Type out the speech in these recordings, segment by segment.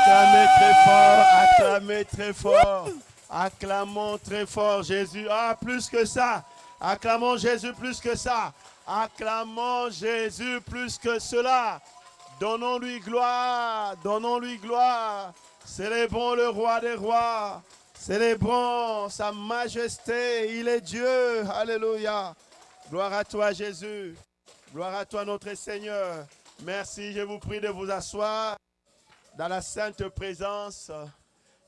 Acclamez très fort, acclamez très fort. Acclamons très fort Jésus. Ah, plus que ça. Acclamons Jésus plus que ça. Acclamons Jésus plus que cela. Donnons-lui gloire, donnons-lui gloire. Célébrons le roi des rois. Célébrons sa majesté. Il est Dieu. Alléluia. Gloire à toi Jésus. Gloire à toi notre Seigneur. Merci, je vous prie de vous asseoir dans la sainte présence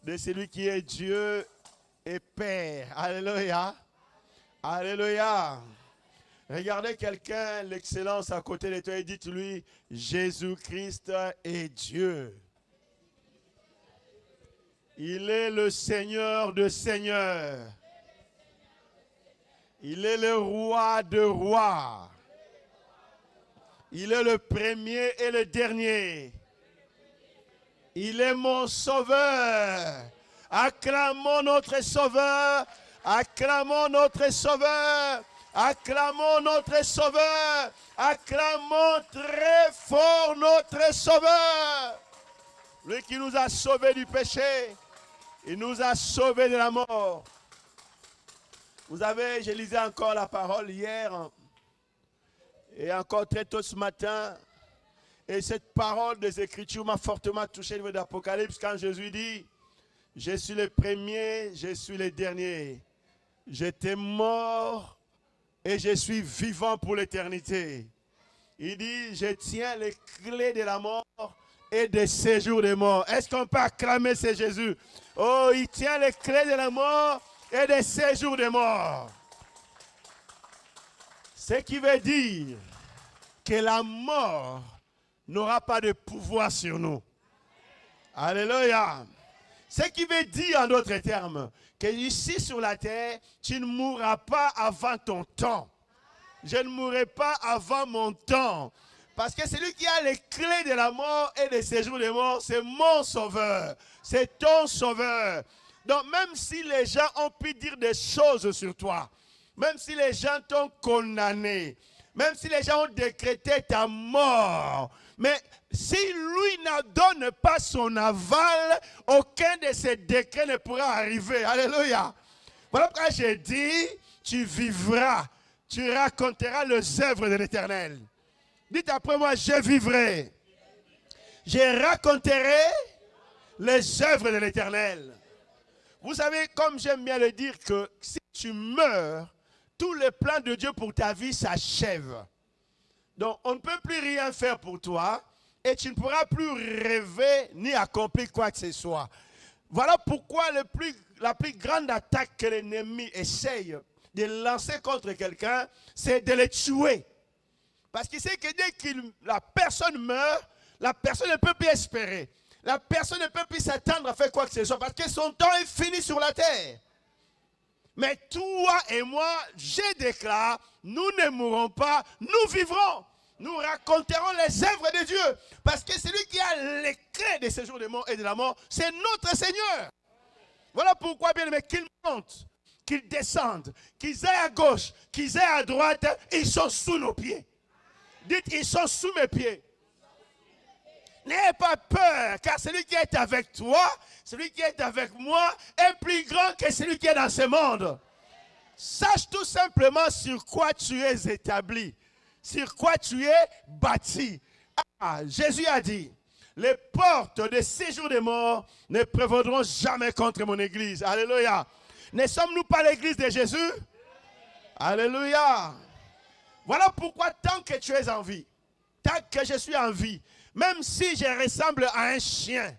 de celui qui est Dieu et Père. Alléluia. Alléluia. Regardez quelqu'un, l'excellence à côté de toi et dites-lui, Jésus-Christ est Dieu. Il est le Seigneur de seigneurs. Il est le roi de rois. Il est le premier et le dernier. Il est mon sauveur. Acclamons notre sauveur. Acclamons notre sauveur. Acclamons notre sauveur. Acclamons très fort notre sauveur. Lui qui nous a sauvés du péché. Il nous a sauvés de la mort. Vous savez, je lisais encore la parole hier. Et encore très tôt ce matin. Et cette parole des Écritures m'a fortement touché au niveau d'Apocalypse quand Jésus dit, je suis le premier, je suis le dernier. J'étais mort et je suis vivant pour l'éternité. Il dit, je tiens les clés de la mort et des séjours des morts. Est-ce qu'on peut acclamer ce Jésus? Oh, il tient les clés de la mort et des séjours des morts. Ce qui veut dire que la mort n'aura pas de pouvoir sur nous. Alléluia. Ce qui veut dire en d'autres termes, que ici sur la terre, tu ne mourras pas avant ton temps. Je ne mourrai pas avant mon temps. Parce que celui qui a les clés de la mort et des séjours des morts, c'est mon sauveur. C'est ton sauveur. Donc même si les gens ont pu dire des choses sur toi, même si les gens t'ont condamné, même si les gens ont décrété ta mort, mais si lui ne donne pas son aval, aucun de ces décrets ne pourra arriver. Alléluia. Voilà pourquoi j'ai dit, tu vivras, tu raconteras les œuvres de l'Éternel. Dites après moi, je vivrai. Je raconterai les œuvres de l'Éternel. Vous savez, comme j'aime bien le dire, que si tu meurs, tous les plans de Dieu pour ta vie s'achèvent. Donc, on ne peut plus rien faire pour toi et tu ne pourras plus rêver ni accomplir quoi que ce soit. Voilà pourquoi la plus grande attaque que l'ennemi essaye de lancer contre quelqu'un, c'est de le tuer. Parce qu'il sait que dès que la personne meurt, la personne ne peut plus espérer. La personne ne peut plus s'attendre à faire quoi que ce soit parce que son temps est fini sur la terre. Mais toi et moi, je déclare, nous ne mourrons pas, nous vivrons. Nous raconterons les œuvres de Dieu. Parce que celui qui a les clés de ce jour de mort et de la mort, c'est notre Seigneur. Voilà pourquoi, bien aimé, qu'ils montent, qu'ils descendent, qu'ils aillent à gauche, qu'ils aillent à droite, ils sont sous nos pieds. Dites, ils sont sous mes pieds. N'ayez pas peur, car celui qui est avec toi, celui qui est avec moi, est plus grand que celui qui est dans ce monde. Sache tout simplement sur quoi tu es établi, sur quoi tu es bâti. Ah, Jésus a dit, les portes de séjour des morts ne prévaudront jamais contre mon église. Alléluia. Ne sommes-nous pas l'église de Jésus? Alléluia. Voilà pourquoi tant que tu es en vie, tant que je suis en vie, même si je ressemble à un chien.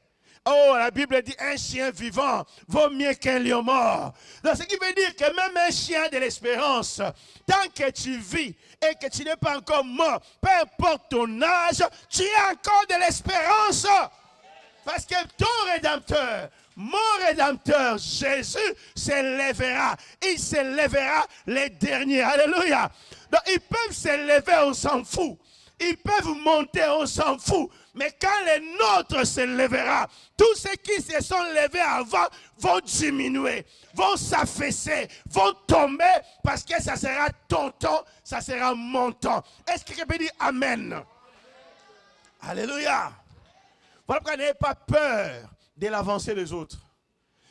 Oh, la Bible dit un chien vivant vaut mieux qu'un lion mort. Donc, ce qui veut dire que même un chien a de l'espérance. Tant que tu vis et que tu n'es pas encore mort, peu importe ton âge, tu as encore de l'espérance. Parce que ton Rédempteur, mon Rédempteur, Jésus, s'élèvera. Il s'élèvera les derniers. Alléluia. Donc, ils peuvent s'élever, on s'en fout. Ils peuvent monter, on s'en fout. Mais quand les nôtres se lèvera, tous ceux qui se sont levés avant vont diminuer, vont s'affaisser, vont tomber parce que ça sera ton temps, ça sera mon temps. Est-ce que quelqu'un peut dire Amen? Alléluia. Voilà pourquoi n'ayez pas peur de l'avancée des autres.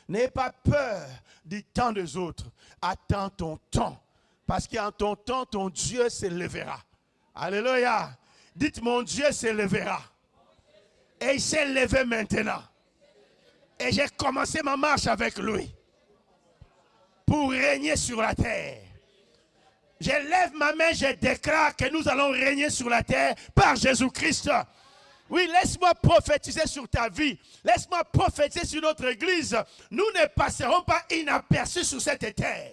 N'ayez pas peur du temps des autres. Attends ton temps. Parce qu'en ton temps, ton Dieu s'élèvera. Alléluia. Dites, mon Dieu s'élèvera. Et il s'est levé maintenant. Et j'ai commencé ma marche avec lui. Pour régner sur la terre. Je lève ma main, je déclare que nous allons régner sur la terre par Jésus-Christ. Oui, laisse-moi prophétiser sur ta vie. Laisse-moi prophétiser sur notre église. Nous ne passerons pas inaperçus sur cette terre.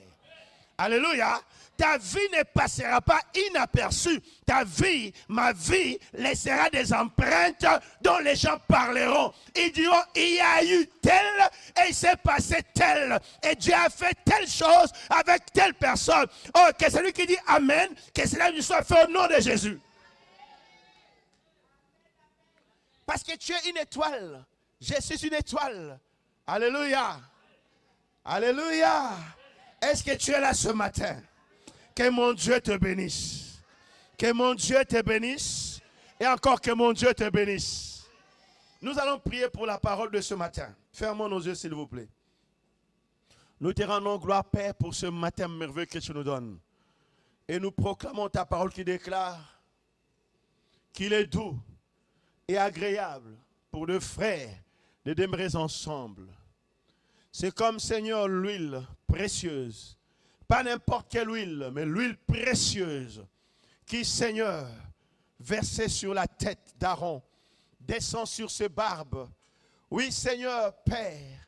Alléluia. Ta vie ne passera pas inaperçue. Ta vie, ma vie, laissera des empreintes dont les gens parleront. Ils diront, il y a eu tel et il s'est passé tel. Et Dieu a fait telle chose avec telle personne. Oh, que celui qui dit Amen, que cela lui soit fait au nom de Jésus. Parce que tu es une étoile. Je suis une étoile. Alléluia. Alléluia. Est-ce que tu es là ce matin? Que mon Dieu te bénisse. Que mon Dieu te bénisse. Et encore que mon Dieu te bénisse. Nous allons prier pour la parole de ce matin. Fermons nos yeux s'il vous plaît. Nous te rendons gloire Père pour ce matin merveilleux que tu nous donnes. Et nous proclamons ta parole qui déclare qu'il est doux et agréable pour deux frères de demeurer ensemble. C'est comme Seigneur l'huile précieuse. Pas n'importe quelle huile, mais l'huile précieuse qui, Seigneur, versée sur la tête d'Aaron, descend sur ses barbes. Oui, Seigneur, Père,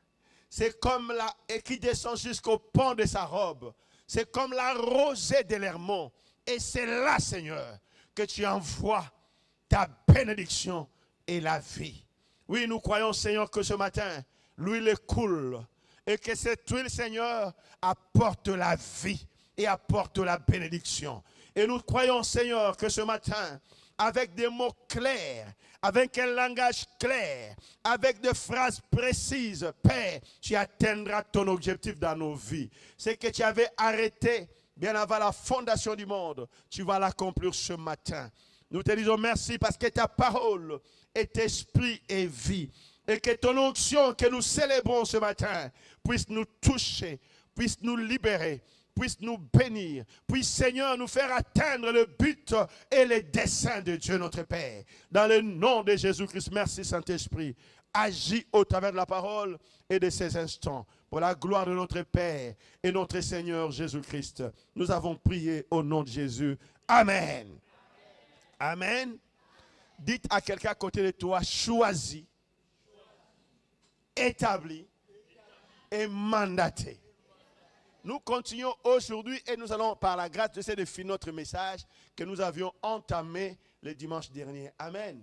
c'est comme et qui descend jusqu'au pan de sa robe. C'est comme la rosée de l'Hermon. Et c'est là, Seigneur, que tu envoies ta bénédiction et la vie. Oui, nous croyons, Seigneur, que ce matin, l'huile coule. Et que cette huile, Seigneur, apporte la vie et apporte la bénédiction. Et nous croyons, Seigneur, que ce matin, avec des mots clairs, avec un langage clair, avec des phrases précises, Père, tu atteindras ton objectif dans nos vies. C'est que tu avais arrêté bien avant la fondation du monde. Tu vas l'accomplir ce matin. Nous te disons merci parce que ta parole est esprit et vie. Et que ton onction que nous célébrons ce matin puisse nous toucher, puisse nous libérer, puisse nous bénir, puisse Seigneur nous faire atteindre le but et les desseins de Dieu notre Père. Dans le nom de Jésus-Christ, merci Saint-Esprit. Agis au travers de la parole et de ces instants. Pour la gloire de notre Père et notre Seigneur Jésus-Christ. Nous avons prié au nom de Jésus. Amen. Amen. Dites à quelqu'un à côté de toi, choisis, établi et mandaté. Nous continuons aujourd'hui et nous allons par la grâce de Dieu de finir notre message que nous avions entamé le dimanche dernier. Amen.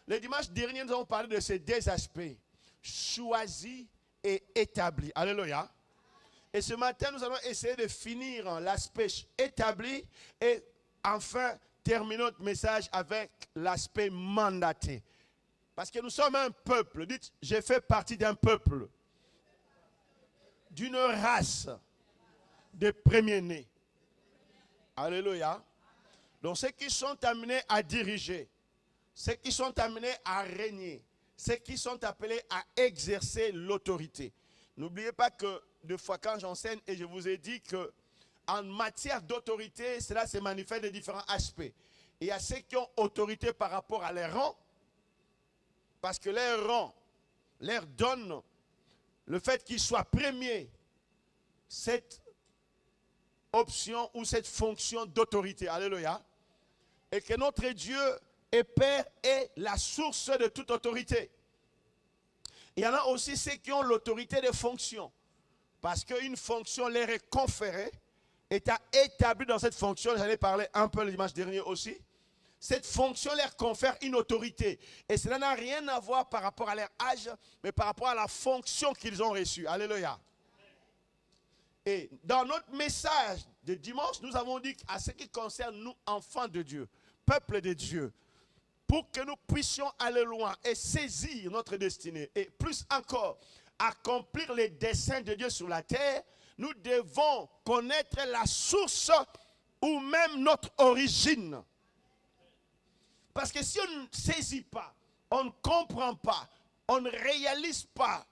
Le dimanche dernier, nous avons parlé de ces deux aspects, choisi et établi. Alléluia. Et ce matin, nous allons essayer de finir l'aspect établi et enfin terminer notre message avec l'aspect mandaté. Parce que nous sommes un peuple. Dites, j'ai fait partie d'un peuple, d'une race de premiers-nés. Alléluia. Donc ceux qui sont amenés à diriger, ceux qui sont amenés à régner, ceux qui sont appelés à exercer l'autorité. N'oubliez pas que des fois quand j'enseigne et je vous ai dit que en matière d'autorité, cela se manifeste de différents aspects. Il y a ceux qui ont autorité par rapport à leurs rangs, parce que leur rang leur donne le fait qu'ils soient premiers, cette option ou cette fonction d'autorité. Alléluia. Et que notre Dieu et Père est la source de toute autorité. Il y en a aussi ceux qui ont l'autorité de fonction. Parce qu'une fonction leur est conférée, est établie dans cette fonction. J'en ai parlé un peu le dimanche dernier aussi. Cette fonction leur confère une autorité. Et cela n'a rien à voir par rapport à leur âge, mais par rapport à la fonction qu'ils ont reçue. Alléluia. Et dans notre message de dimanche, nous avons dit à ce qui concerne nous, enfants de Dieu, peuple de Dieu, pour que nous puissions aller loin et saisir notre destinée, et plus encore, accomplir les desseins de Dieu sur la terre, nous devons connaître la source ou même notre origine. Parce que si on ne saisit pas on ne comprend pas, on ne réalise pas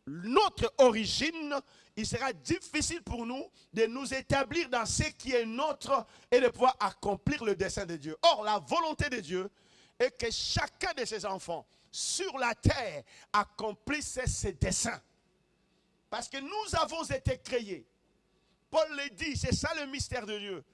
notre origine, il sera difficile pour nous de nous établir dans ce qui est notre et de pouvoir accomplir le dessein de Dieu. Or, la volonté de Dieu est que chacun de ses enfants sur la terre accomplisse ses desseins. Parce que nous avons été créés. Paul le dit, c'est ça le mystère de Dieu.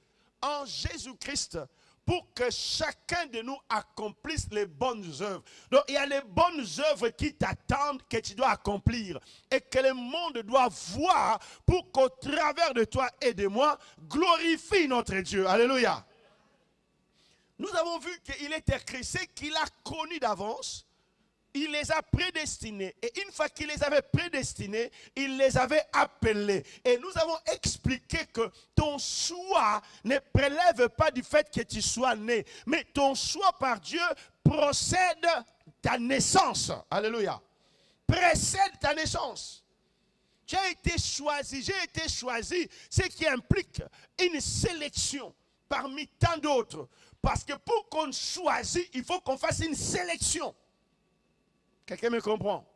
En Jésus-Christ, pour que chacun de nous accomplisse les bonnes œuvres. Donc il y a les bonnes œuvres qui t'attendent, que tu dois accomplir. Et que le monde doit voir pour qu'au travers de toi et de moi, glorifie notre Dieu. Alléluia. Nous avons vu qu'il est écrit, ce qu'il a connu d'avance, il les a prédestinés. Et une fois qu'il les avait prédestinés, il les avait appelés. Et nous avons expliqué que ton choix ne prélève pas du fait que tu sois né. Mais ton choix par Dieu procède ta naissance. Alléluia. Précède ta naissance. Tu as été choisi, j'ai été choisi. Ce qui implique une sélection parmi tant d'autres. Parce que pour qu'on choisisse, il faut qu'on fasse une sélection. Quelqu'un me comprend?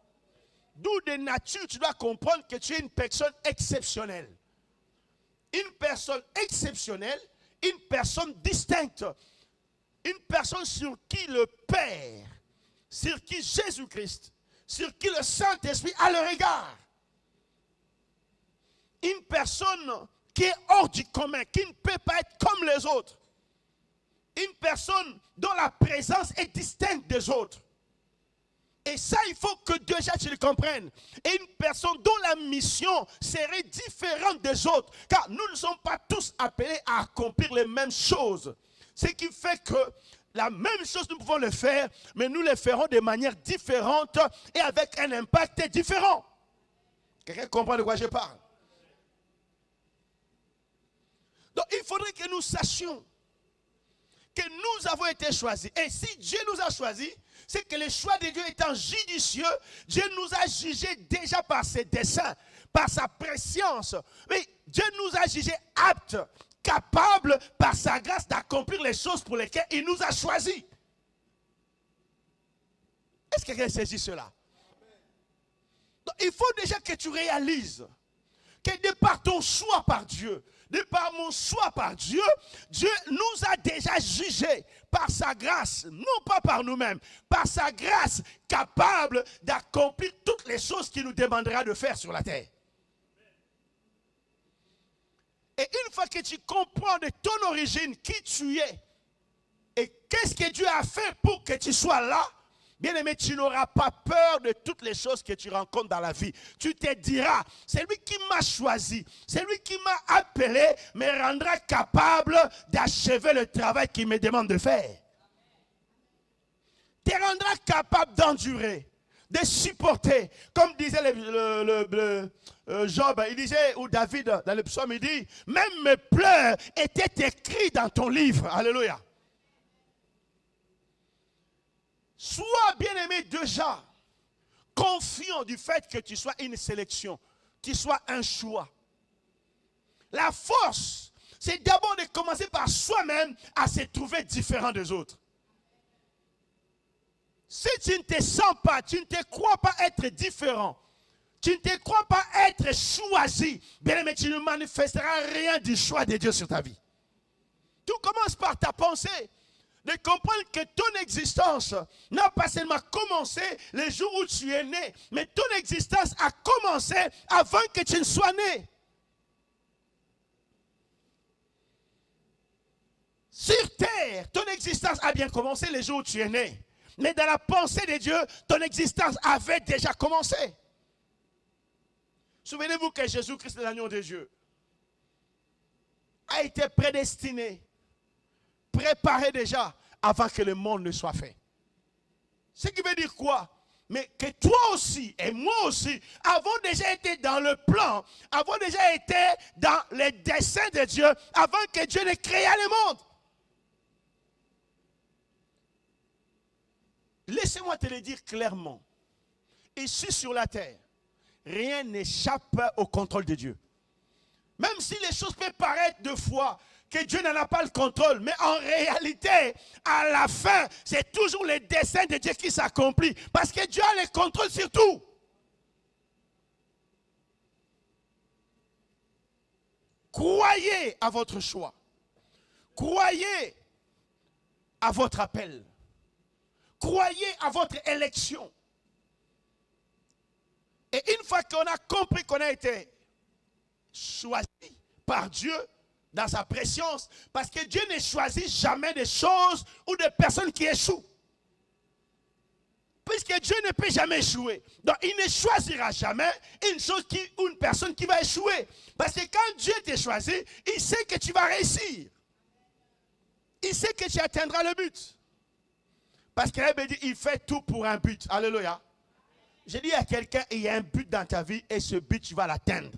D'où de nature, tu dois comprendre que tu es une personne exceptionnelle. Une personne exceptionnelle, une personne distincte. Une personne sur qui le Père, sur qui Jésus-Christ, sur qui le Saint-Esprit a le regard. Une personne qui est hors du commun, qui ne peut pas être comme les autres. Une personne dont la présence est distincte des autres. Et ça, il faut que déjà tu le comprennes. Et une personne dont la mission serait différente des autres. Car nous ne sommes pas tous appelés à accomplir les mêmes choses. Ce qui fait que la même chose, nous pouvons le faire, mais nous le ferons de manière différente et avec un impact différent. Quelqu'un comprend de quoi je parle? Donc, il faudrait que nous sachions que nous avons été choisis. Et si Dieu nous a choisis, c'est que le choix de Dieu étant judicieux, Dieu nous a jugés déjà par ses desseins, par sa préscience. Mais Dieu nous a jugés aptes, capables par sa grâce d'accomplir les choses pour lesquelles il nous a choisis. Est-ce que quelqu'un saisit cela? Donc, il faut déjà que tu réalises que de par ton choix par Dieu, de par mon choix par Dieu, Dieu nous a déjà jugés par sa grâce, non pas par nous-mêmes, par sa grâce capable d'accomplir toutes les choses qu'il nous demandera de faire sur la terre. Et une fois que tu comprends de ton origine qui tu es et qu'est-ce que Dieu a fait pour que tu sois là, bien-aimé, tu n'auras pas peur de toutes les choses que tu rencontres dans la vie. Tu te diras, c'est lui qui m'a choisi, c'est lui qui m'a appelé, me rendra capable d'achever le travail qu'il me demande de faire. Te rendra capable d'endurer, de supporter. Comme disait Job, il disait, ou David dans le psaume, il dit, même mes pleurs étaient écrits dans ton livre. Alléluia. Sois bien-aimé déjà confiant du fait que tu sois une sélection, que tu sois un choix. La force, c'est d'abord de commencer par soi-même à se trouver différent des autres. Si tu ne te sens pas, tu ne te crois pas être différent, tu ne te crois pas être choisi, bien-aimé, tu ne manifesteras rien du choix de Dieu sur ta vie. Tout commence par ta pensée. De comprendre que ton existence n'a pas seulement commencé le jour où tu es né, mais ton existence a commencé avant que tu ne sois né. Sur terre, ton existence a bien commencé le jour où tu es né. Mais dans la pensée de Dieu, ton existence avait déjà commencé. Souvenez-vous que Jésus-Christ, l'agneau de Dieu, a été prédestiné, préparé déjà avant que le monde ne soit fait. Ce qui veut dire quoi? Mais que toi aussi et moi aussi avons déjà été dans le plan, avons déjà été dans les desseins de Dieu avant que Dieu ne créa le monde. Laissez-moi te le dire clairement. Ici sur la terre, rien n'échappe au contrôle de Dieu. Même si les choses peuvent paraître de fois que Dieu n'en a pas le contrôle. Mais en réalité, à la fin, c'est toujours le dessein de Dieu qui s'accomplit. Parce que Dieu a le contrôle sur tout. Croyez à votre choix. Croyez à votre appel. Croyez à votre élection. Et une fois qu'on a compris qu'on a été choisi par Dieu dans sa préscience, parce que Dieu ne choisit jamais des choses ou des personnes qui échouent. Puisque Dieu ne peut jamais échouer. Donc il ne choisira jamais une chose ou une personne qui va échouer. Parce que quand Dieu t'a choisi, il sait que tu vas réussir. Il sait que tu atteindras le but. Parce qu'il avait dit, il fait tout pour un but. Alléluia. J'ai dit à quelqu'un, il y a un but dans ta vie et ce but, tu vas l'atteindre.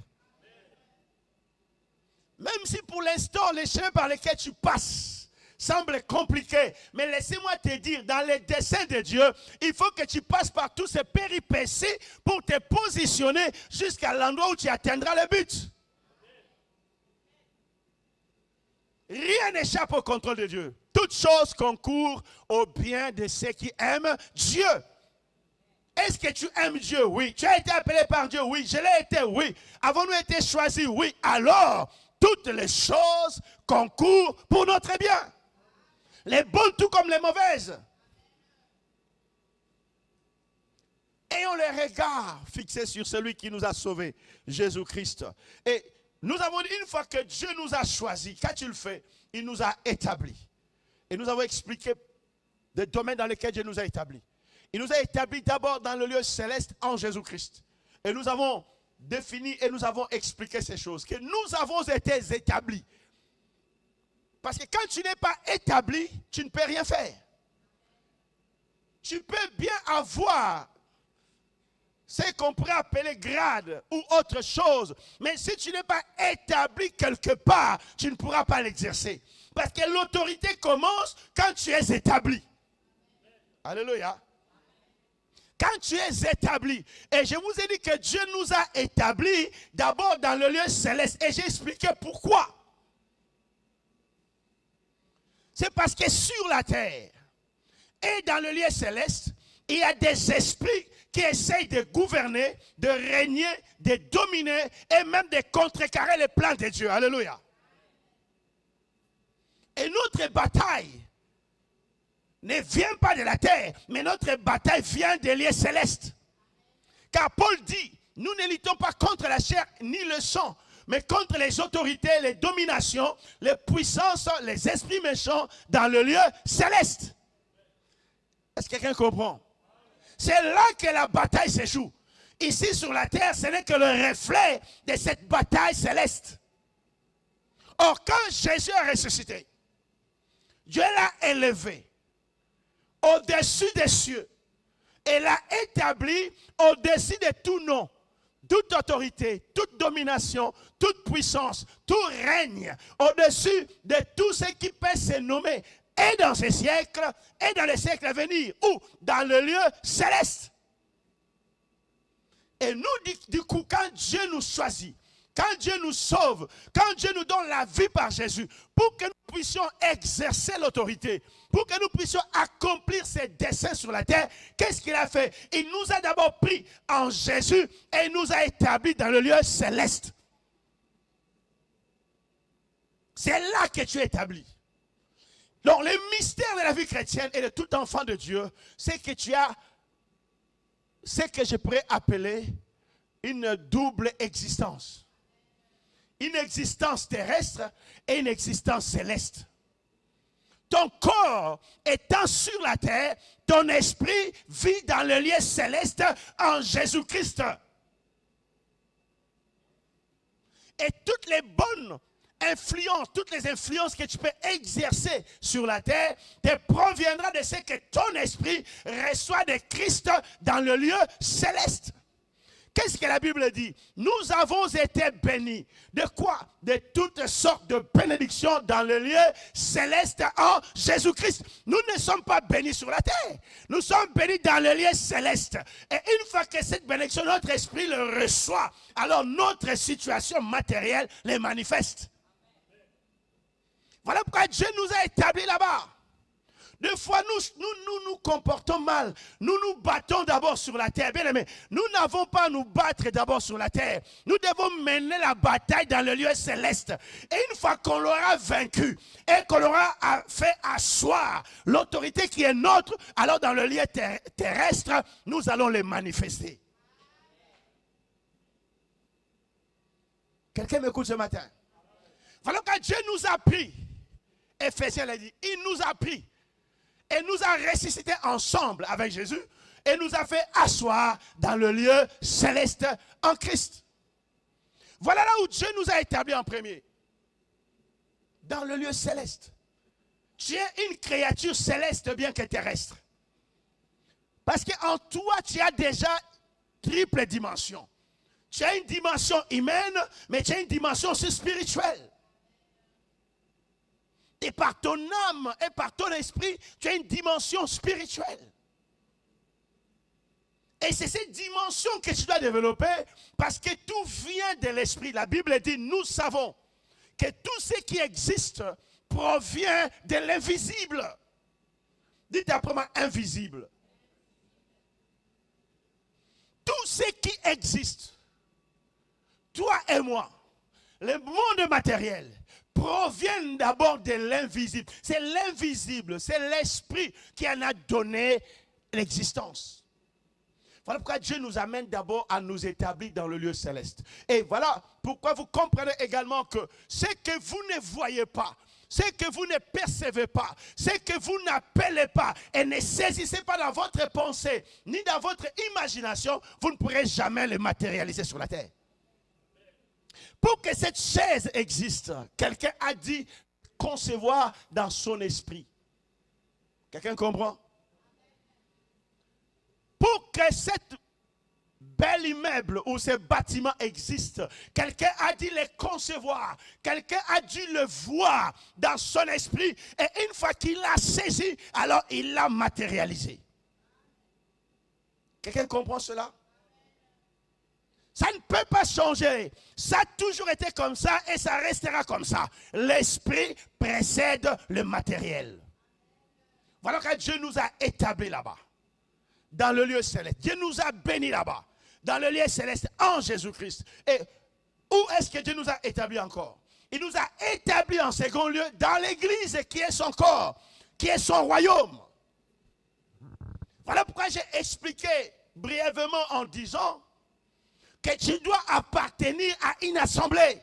Même si pour l'instant, les chemins par lesquels tu passes semblent compliqués, mais laissez-moi te dire, dans les desseins de Dieu, il faut que tu passes par tous ces péripéties pour te positionner jusqu'à l'endroit où tu atteindras le but. Rien n'échappe au contrôle de Dieu. Toutes choses concourent au bien de ceux qui aiment Dieu. Est-ce que tu aimes Dieu? Oui. Tu as été appelé par Dieu? Oui. Je l'ai été? Oui. Avons-nous été choisis? Oui. Alors, toutes les choses concourent pour notre bien. Les bonnes tout comme les mauvaises. Ayons les regards fixés sur celui qui nous a sauvés, Jésus-Christ. Et nous avons dit, une fois que Dieu nous a choisis, quand tu le fais, il nous a établis. Et nous avons expliqué des domaines dans lesquels Dieu nous a établis. Il nous a établis d'abord dans le lieu céleste en Jésus-Christ. Et nous avons défini et nous avons expliqué ces choses. Que nous avons été établis. Parce que quand tu n'es pas établi, tu ne peux rien faire. Tu peux bien avoir ce qu'on pourrait appeler grade ou autre chose. Mais si tu n'es pas établi quelque part, tu ne pourras pas l'exercer. Parce que l'autorité commence quand tu es établi. Alléluia. Quand tu es établi, et je vous ai dit que Dieu nous a établis d'abord dans le lieu céleste, et j'ai expliqué pourquoi. C'est parce que sur la terre et dans le lieu céleste, il y a des esprits qui essayent de gouverner, de régner, de dominer et même de contrecarrer les plans de Dieu. Alléluia. Et notre bataille ne vient pas de la terre, mais notre bataille vient des lieux célestes. Car Paul dit, nous ne luttons pas contre la chair ni le sang, mais contre les autorités, les dominations, les puissances, les esprits méchants dans le lieu céleste. Est-ce que quelqu'un comprend? C'est là que la bataille se joue. Ici sur la terre, ce n'est que le reflet de cette bataille céleste. Or, quand Jésus a ressuscité, Dieu l'a élevé au-dessus des cieux et l'a établi au-dessus de tout nom, toute autorité, toute domination, toute puissance, tout règne, au-dessus de tout ce qui peut se nommer, et dans ces siècles, et dans les siècles à venir, ou dans le lieu céleste. Et nous, du coup, quand Dieu nous choisit, quand Dieu nous sauve, quand Dieu nous donne la vie par Jésus, pour que nous puissions exercer l'autorité, pour que nous puissions accomplir ses desseins sur la terre, qu'est-ce qu'il a fait? Il nous a d'abord pris en Jésus et il nous a établis dans le lieu céleste. C'est là que tu es établi. Donc, le mystère de la vie chrétienne et de tout enfant de Dieu, c'est que tu as ce que je pourrais appeler une double existence. Une existence terrestre et une existence céleste. Ton corps étant sur la terre, ton esprit vit dans le lieu céleste en Jésus-Christ. Et toutes les bonnes influences, toutes les influences que tu peux exercer sur la terre, te proviendra de ce que ton esprit reçoit de Christ dans le lieu céleste. Qu'est-ce que la Bible dit? Nous avons été bénis. De quoi? De toutes sortes de bénédictions dans le lieu céleste en Jésus-Christ. Nous ne sommes pas bénis sur la terre. Nous sommes bénis dans le lieu céleste. Et une fois que cette bénédiction, notre esprit le reçoit, alors notre situation matérielle les manifeste. Voilà pourquoi Dieu nous a établis là-bas. Des fois, nous comportons mal. Nous nous battons d'abord sur la terre. Bien aimé, nous n'avons pas à nous battre d'abord sur la terre. Nous devons mener la bataille dans le lieu céleste. Et une fois qu'on l'aura vaincu et qu'on aura fait asseoir l'autorité qui est nôtre, alors dans le lieu terrestre, nous allons les manifester. Quelqu'un m'écoute ce matin? Voilà que Dieu nous a pris. Éphésiens l'a dit, il nous a pris. Et nous a ressuscité ensemble avec Jésus et nous a fait asseoir dans le lieu céleste en Christ. Voilà là où Dieu nous a établis en premier. Dans le lieu céleste. Tu es une créature céleste bien que terrestre. Parce qu'en toi, tu as déjà triple dimension. Tu as une dimension humaine, mais tu as une dimension aussi spirituelle. Et par ton âme et par ton esprit, tu as une dimension spirituelle. Et c'est cette dimension que tu dois développer parce que tout vient de l'esprit. La Bible dit, nous savons que tout ce qui existe provient de l'invisible. Dites après moi, invisible. Tout ce qui existe, toi et moi, le monde matériel, proviennent d'abord de l'invisible. C'est l'invisible, c'est l'esprit qui en a donné l'existence. Voilà pourquoi Dieu nous amène d'abord à nous établir dans le lieu céleste. Et voilà pourquoi vous comprenez également que ce que vous ne voyez pas, ce que vous ne percevez pas, ce que vous n'appelez pas et ne saisissez pas dans votre pensée, ni dans votre imagination, vous ne pourrez jamais le matérialiser sur la terre. Pour que cette chaise existe, quelqu'un a dit concevoir dans son esprit. Quelqu'un comprend? Pour que cet bel immeuble ou ce bâtiment existe, quelqu'un a dit le concevoir. Quelqu'un a dû le voir dans son esprit. Et une fois qu'il l'a saisi, alors il l'a matérialisé. Quelqu'un comprend cela? Ça ne peut pas changer. Ça a toujours été comme ça et ça restera comme ça. L'esprit précède le matériel. Voilà que Dieu nous a établis là-bas. Dans le lieu céleste. Dieu nous a bénis là-bas. Dans le lieu céleste en Jésus-Christ. Et où est-ce que Dieu nous a établis encore? Il nous a établis en second lieu dans l'église qui est son corps, qui est son royaume. Voilà pourquoi j'ai expliqué brièvement en disant que tu dois appartenir à une assemblée.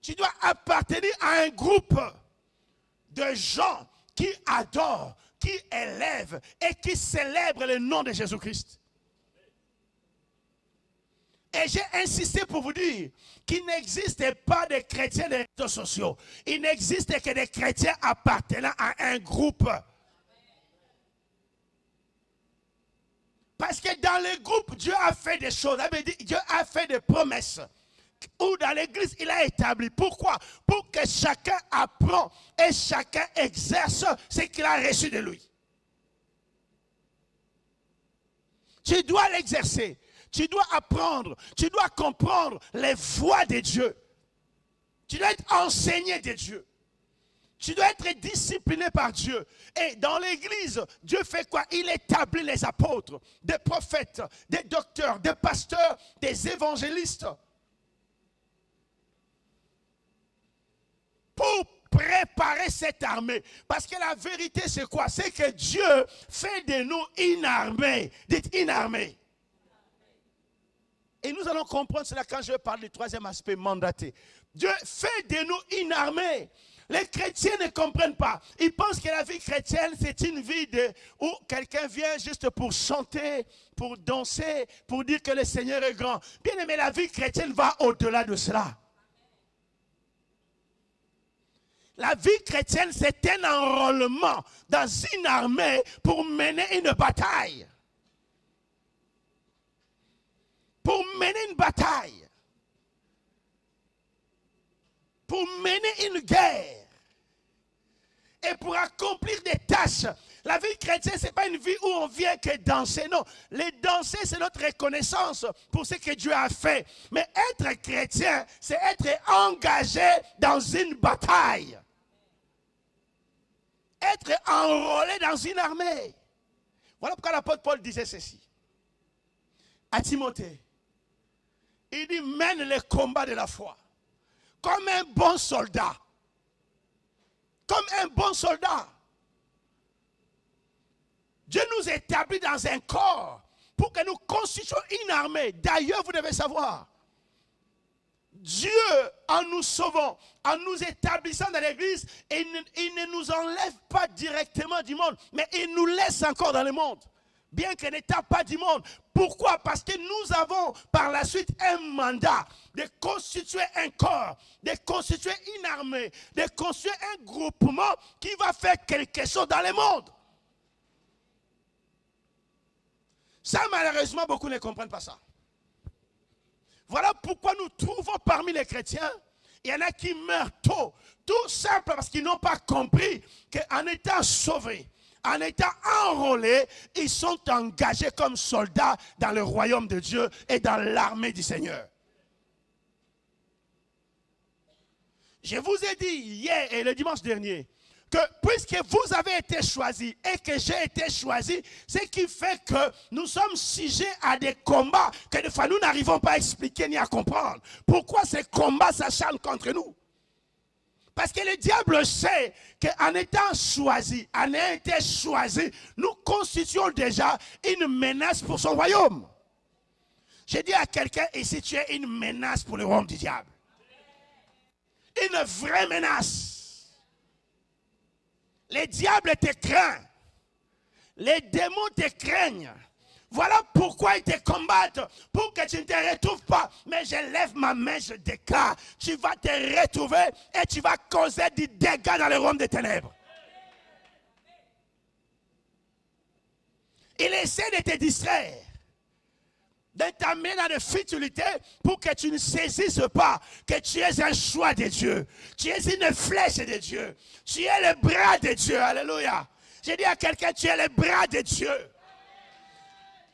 Tu dois appartenir à un groupe de gens qui adorent, qui élèvent et qui célèbrent le nom de Jésus-Christ. Et j'ai insisté pour vous dire qu'il n'existe pas de chrétiens des réseaux sociaux. Il n'existe que des chrétiens appartenant à un groupe. Parce que dans les groupes, Dieu a fait des choses. Dieu a fait des promesses. Ou dans l'église, il a établi. Pourquoi? Pour que chacun apprend et chacun exerce ce qu'il a reçu de lui. Tu dois l'exercer. Tu dois apprendre. Tu dois comprendre les voies de Dieu. Tu dois être enseigné de Dieu. Tu dois être discipliné par Dieu. Et dans l'église, Dieu fait quoi? Il établit les apôtres, des prophètes, des docteurs, des pasteurs, des évangélistes. Pour préparer cette armée. Parce que la vérité, c'est quoi? C'est que Dieu fait de nous une armée. Dites une armée. Et nous allons comprendre cela quand je vais parler du troisième aspect, mandaté. Dieu fait de nous une armée. Les chrétiens ne comprennent pas. Ils pensent que la vie chrétienne, c'est une vie où quelqu'un vient juste pour chanter, pour danser, pour dire que le Seigneur est grand. Bien aimé, la vie chrétienne va au-delà de cela. La vie chrétienne, c'est un enrôlement dans une armée pour mener une bataille. Pour mener une bataille. Pour mener une guerre et pour accomplir des tâches. La vie chrétienne, ce n'est pas une vie où on vient que danser. Non, les danser, c'est notre reconnaissance pour ce que Dieu a fait. Mais être chrétien, c'est être engagé dans une bataille. Être enrôlé dans une armée. Voilà pourquoi l'apôtre Paul disait ceci. À Timothée, il dit, mène le combat de la foi. Comme un bon soldat. Comme un bon soldat. Dieu nous établit dans un corps pour que nous constituions une armée. D'ailleurs, vous devez savoir, Dieu, en nous sauvant, en nous établissant dans l'église, il ne nous enlève pas directement du monde, mais il nous laisse encore dans le monde, bien qu'il n'étant pas du monde. Pourquoi? Parce que nous avons par la suite un mandat de constituer un corps, de constituer une armée, de constituer un groupement qui va faire quelque chose dans le monde. Ça, malheureusement, beaucoup ne comprennent pas ça. Voilà pourquoi nous trouvons parmi les chrétiens, il y en a qui meurent tôt. Tout simple parce qu'ils n'ont pas compris qu'en étant sauvés, en étant enrôlés, ils sont engagés comme soldats dans le royaume de Dieu et dans l'armée du Seigneur. Je vous ai dit hier et le dimanche dernier, que puisque vous avez été choisis et que j'ai été choisi, ce qui fait que nous sommes sujets à des combats que des fois nous n'arrivons pas à expliquer ni à comprendre. Pourquoi ces combats s'acharnent contre nous? Parce que le diable sait qu'en étant choisis, en ayant été choisis, nous constituons déjà une menace pour son royaume. J'ai dit à quelqu'un ici, tu es une menace pour le royaume du diable. Une vraie menace. Les diables te craignent. Les démons te craignent. Voilà pourquoi ils te combattent. Pour que tu ne te retrouves pas. Mais je lève ma main, je déclare. Tu vas te retrouver et tu vas causer des dégâts dans le royaume des ténèbres. Il essaie de te distraire. De t'amener dans la futilité pour que tu ne saisisses pas que tu es un choix de Dieu. Tu es une flèche de Dieu. Tu es le bras de Dieu. Alléluia. J'ai dit à quelqu'un, tu es le bras de Dieu.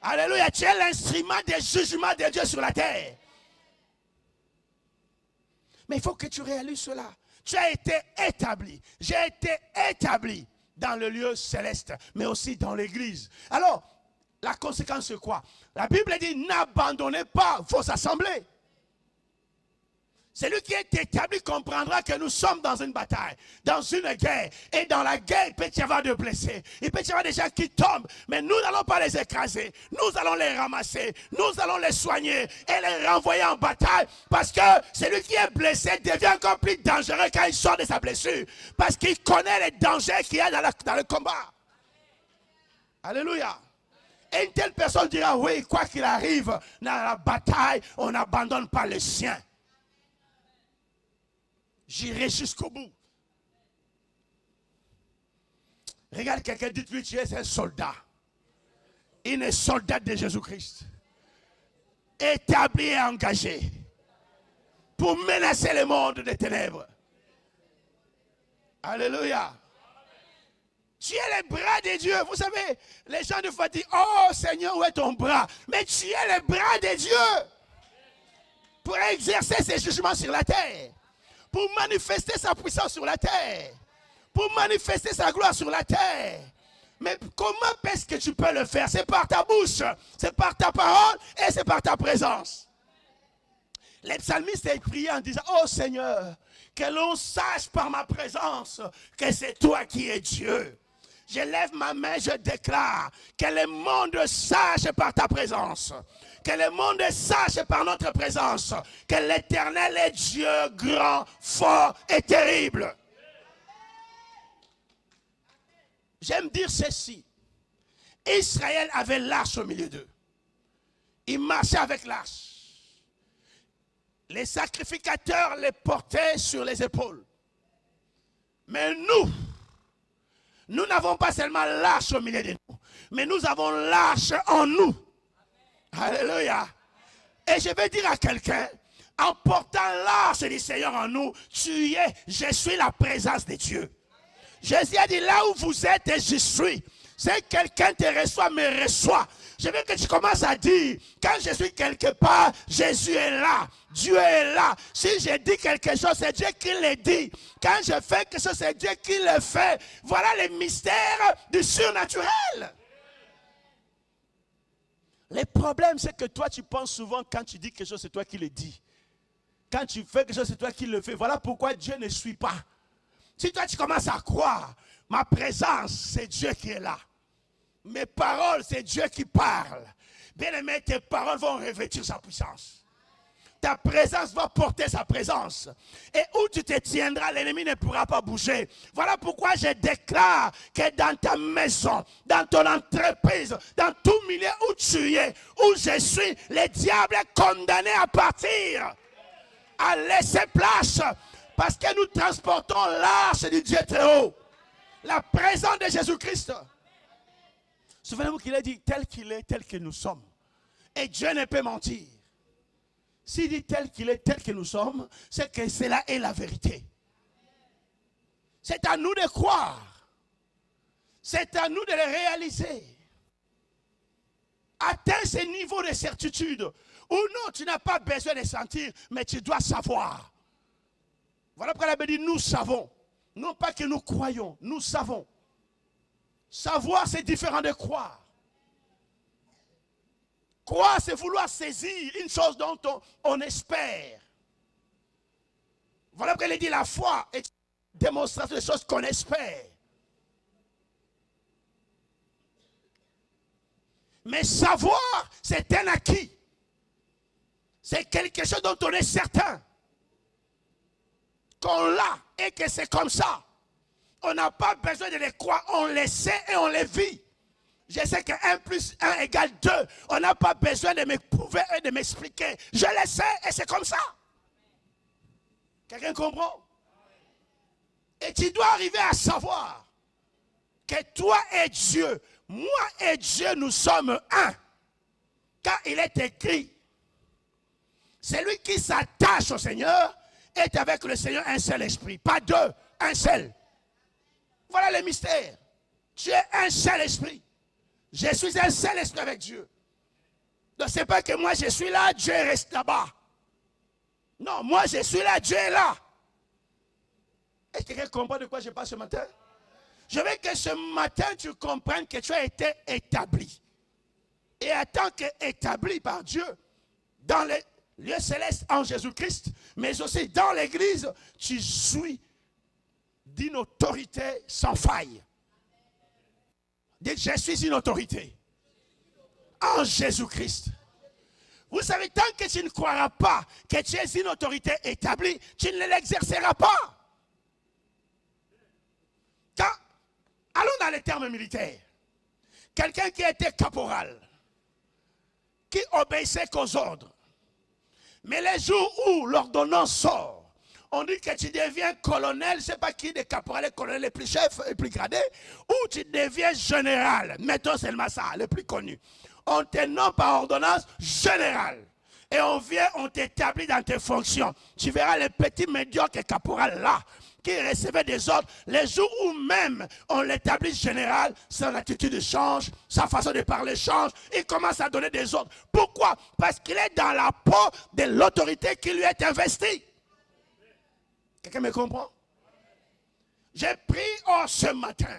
Alléluia. Tu es l'instrument des jugements de Dieu sur la terre. Mais il faut que tu réalises cela. Tu as été établi. J'ai été établi dans le lieu céleste, mais aussi dans l'église. Alors, la conséquence c'est quoi? La Bible dit, n'abandonnez pas vos assemblées. Celui qui est établi comprendra que nous sommes dans une bataille, dans une guerre. Et dans la guerre, il peut y avoir de blessés. Il peut y avoir des gens qui tombent. Mais nous n'allons pas les écraser. Nous allons les ramasser. Nous allons les soigner et les renvoyer en bataille. Parce que celui qui est blessé devient encore plus dangereux quand il sort de sa blessure. Parce qu'il connaît les dangers qu'il y a dans le combat. Alléluia. Et une telle personne dira, oui, quoi qu'il arrive, dans la bataille, on n'abandonne pas les siens. J'irai jusqu'au bout. Regarde quelqu'un, dites-lui, tu es un soldat. Une soldate de Jésus-Christ. Établi et engagé. Pour menacer le monde des ténèbres. Alléluia. Tu es le bras de Dieu. Vous savez, les gens de fois disent, oh Seigneur, où est ton bras? Mais tu es le bras de Dieu. Pour exercer ses jugements sur la terre. Pour manifester sa puissance sur la terre. Pour manifester sa gloire sur la terre. Mais comment est-ce que tu peux le faire? C'est par ta bouche, c'est par ta parole et c'est par ta présence. Les psalmistes ont prié en disant, oh Seigneur, que l'on sache par ma présence que c'est toi qui es Dieu. Je lève ma main, je déclare que le monde sache par ta présence. Que le monde sache par notre présence que l'Éternel est Dieu grand, fort et terrible. J'aime dire ceci. Israël avait l'arche au milieu d'eux. Ils marchaient avec l'arche. Les sacrificateurs les portaient sur les épaules. Mais nous n'avons pas seulement l'arche au milieu de nous, mais nous avons l'arche en nous. Alléluia. Et je vais dire à quelqu'un, en portant l'arche du Seigneur en nous, je suis la présence de Dieu. Jésus a dit, là où vous êtes, je suis. C'est quelqu'un te reçoit, me reçoit. Je veux que tu commences à dire, quand je suis quelque part, Jésus est là, Dieu est là. Si je dis quelque chose, c'est Dieu qui le dit. Quand je fais quelque chose, c'est Dieu qui le fait. Voilà les mystères du surnaturel. Le problème, c'est que toi, tu penses souvent, quand tu dis quelque chose, c'est toi qui le dis. Quand tu fais quelque chose, c'est toi qui le fais. Voilà pourquoi Dieu ne suit pas. Si toi, tu commences à croire, ma présence, c'est Dieu qui est là. Mes paroles, c'est Dieu qui parle. Bien aimé, tes paroles vont revêtir sa puissance. Ta présence va porter sa présence. Et où tu te tiendras, l'ennemi ne pourra pas bouger. Voilà pourquoi je déclare que dans ta maison, dans ton entreprise, dans tout milieu où tu es, où je suis, le diable est condamné à partir, à laisser place. Parce que nous transportons l'arche du Dieu très haut. La présence de Jésus-Christ. Souvenez-vous qu'il a dit tel qu'il est, tel que nous sommes. Et Dieu ne peut mentir. S'il dit tel qu'il est, tel que nous sommes, c'est que cela est la vérité. C'est à nous de croire. C'est à nous de le réaliser. Atteins ce niveau de certitude. Ou non, tu n'as pas besoin de sentir, mais tu dois savoir. Voilà pourquoi la Bible dit nous savons. Non pas que nous croyons, nous savons. Savoir, c'est différent de croire. Croire, c'est vouloir saisir une chose dont on espère. Voilà pourquoi il dit la foi est une démonstration des choses qu'on espère. Mais savoir, c'est un acquis. C'est quelque chose dont on est certain. Qu'on l'a et que c'est comme ça. On n'a pas besoin de les croire, on les sait et on les vit. Je sais que 1 plus 1 égale 2. On n'a pas besoin de me prouver et de m'expliquer. Je le sais et c'est comme ça. Quelqu'un comprend? Et tu dois arriver à savoir que toi et Dieu, moi et Dieu, nous sommes un. Car il est écrit, celui qui s'attache au Seigneur est avec le Seigneur un seul esprit. Pas deux, un seul. Voilà le mystère. Tu es un seul esprit. Je suis un seul esprit avec Dieu. Donc ce n'est pas que moi je suis là, Dieu reste là-bas. Non, moi je suis là, Dieu est là. Est-ce que quelqu'un comprend de quoi je parle ce matin? Je veux que ce matin tu comprennes que tu as été établi. Et en tant qu'établi par Dieu, dans les lieux célestes en Jésus-Christ, mais aussi dans l'église, tu jouis d'une autorité sans faille. Dites, je suis une autorité en Jésus-Christ. Vous savez, tant que tu ne croiras pas que tu es une autorité établie, tu ne l'exerceras pas. Quand, allons dans les termes militaires. Quelqu'un qui était caporal, qui obéissait qu'aux ordres. Mais les jours où l'ordonnance sort, on dit que tu deviens colonel, je ne sais pas qui des caporaux, les colonels les plus chefs, les plus gradés, ou tu deviens général. Mettons seulement ça, le plus connu. On te nomme par ordonnance générale. Et on vient, on t'établit dans tes fonctions. Tu verras les petits médiocres caporaux là, qui recevaient des ordres. Les jours où même on l'établit général, son attitude change, sa façon de parler change. Il commence à donner des ordres. Pourquoi? Parce qu'il est dans la peau de l'autorité qui lui est investie. Quelqu'un me comprend? J'ai prié ce matin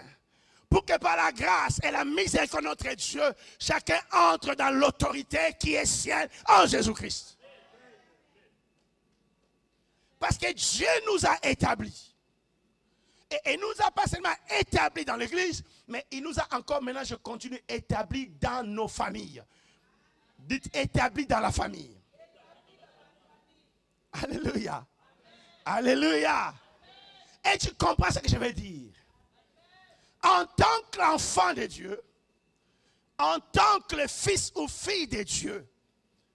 pour que par la grâce et la miséricorde de notre Dieu, chacun entre dans l'autorité qui est sienne en Jésus-Christ. Parce que Dieu nous a établis. Et il ne nous a pas seulement établis dans l'église, mais il nous a encore, maintenant je continue, établis dans nos familles. Dites établis dans la famille. Alléluia. Alléluia. Et tu comprends ce que je veux dire? En tant qu'enfant de Dieu, en tant que le fils ou fille de Dieu,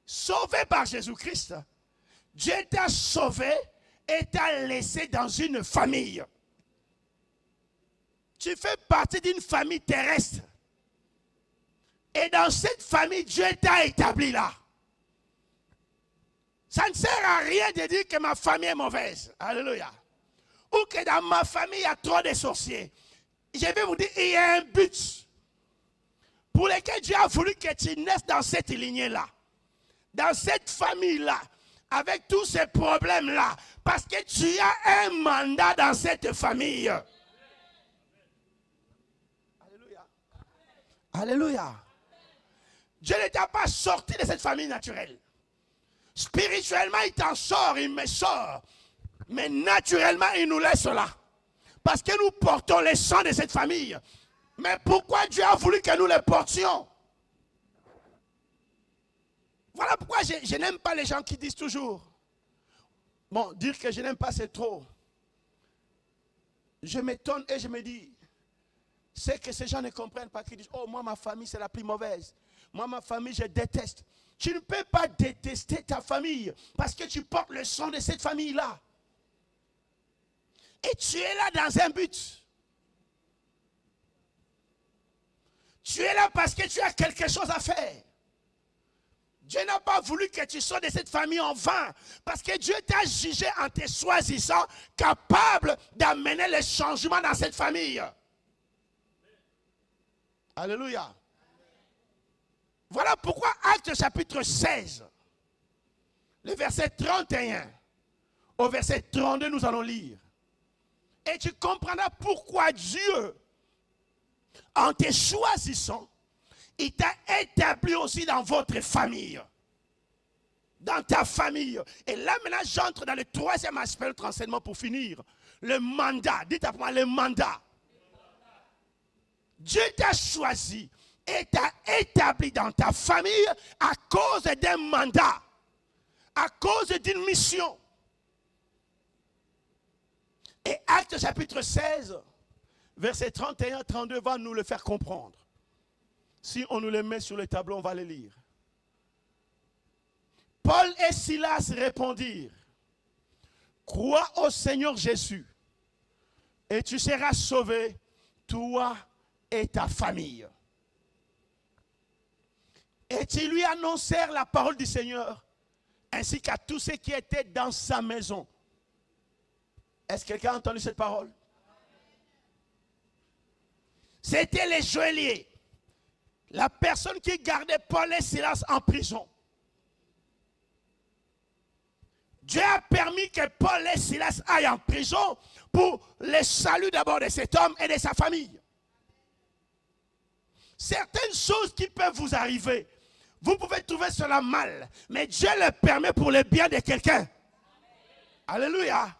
sauvé par Jésus-Christ, Dieu t'a sauvé et t'a laissé dans une famille. Tu fais partie d'une famille terrestre. Et dans cette famille, Dieu t'a établi là. Ça ne sert à rien de dire que ma famille est mauvaise. Alléluia. Ou que dans ma famille, il y a trop de sorciers. Je vais vous dire, il y a un but. pour lesquels Dieu a voulu que tu naisses dans cette lignée-là, dans cette famille-là, avec tous ces problèmes-là, parce que tu as un mandat dans cette famille. Alléluia. Alléluia. Dieu ne t'a pas sorti de cette famille naturelle. Spirituellement, il t'en sort, il me sort. Mais naturellement, il nous laisse là. Parce que nous portons les sang de cette famille. Mais pourquoi Dieu a voulu que nous les portions? Voilà pourquoi je n'aime pas les gens qui disent toujours. Bon, dire que je n'aime pas, c'est trop. Je m'étonne et je me dis, c'est que ces gens ne comprennent pas, qu'ils disent, oh, moi, ma famille, c'est la plus mauvaise. Moi, ma famille, je déteste. Tu ne peux pas détester ta famille parce que tu portes le sang de cette famille-là. Et tu es là dans un but. Tu es là parce que tu as quelque chose à faire. Dieu n'a pas voulu que tu sois de cette famille en vain. Parce que Dieu t'a jugé en te choisissant capable d'amener les changements dans cette famille. Alléluia. Voilà pourquoi Actes chapitre 16, le verset 31 au verset 32, nous allons lire. Et tu comprendras pourquoi Dieu, en te choisissant, il t'a établi aussi dans votre famille. Dans ta famille. Et là, maintenant, j'entre dans le troisième aspect de notre enseignement pour finir. Le mandat. Dites après moi, le mandat. Dieu t'a choisi et t'a établi dans ta famille à cause d'un mandat. À cause d'une mission. Et Actes chapitre 16, verset 31-32 va nous le faire comprendre. Si on nous les met sur le tableau, on va les lire. Paul et Silas répondirent, crois au Seigneur Jésus, et tu seras sauvé, toi et ta famille. Et ils lui annoncèrent la parole du Seigneur, ainsi qu'à tous ceux qui étaient dans sa maison. Est-ce que quelqu'un a entendu cette parole? C'était les geôliers. La personne qui gardait Paul et Silas en prison. Dieu a permis que Paul et Silas aillent en prison pour le salut d'abord de cet homme et de sa famille. Certaines choses qui peuvent vous arriver, vous pouvez trouver cela mal, mais Dieu le permet pour le bien de quelqu'un. Alléluia.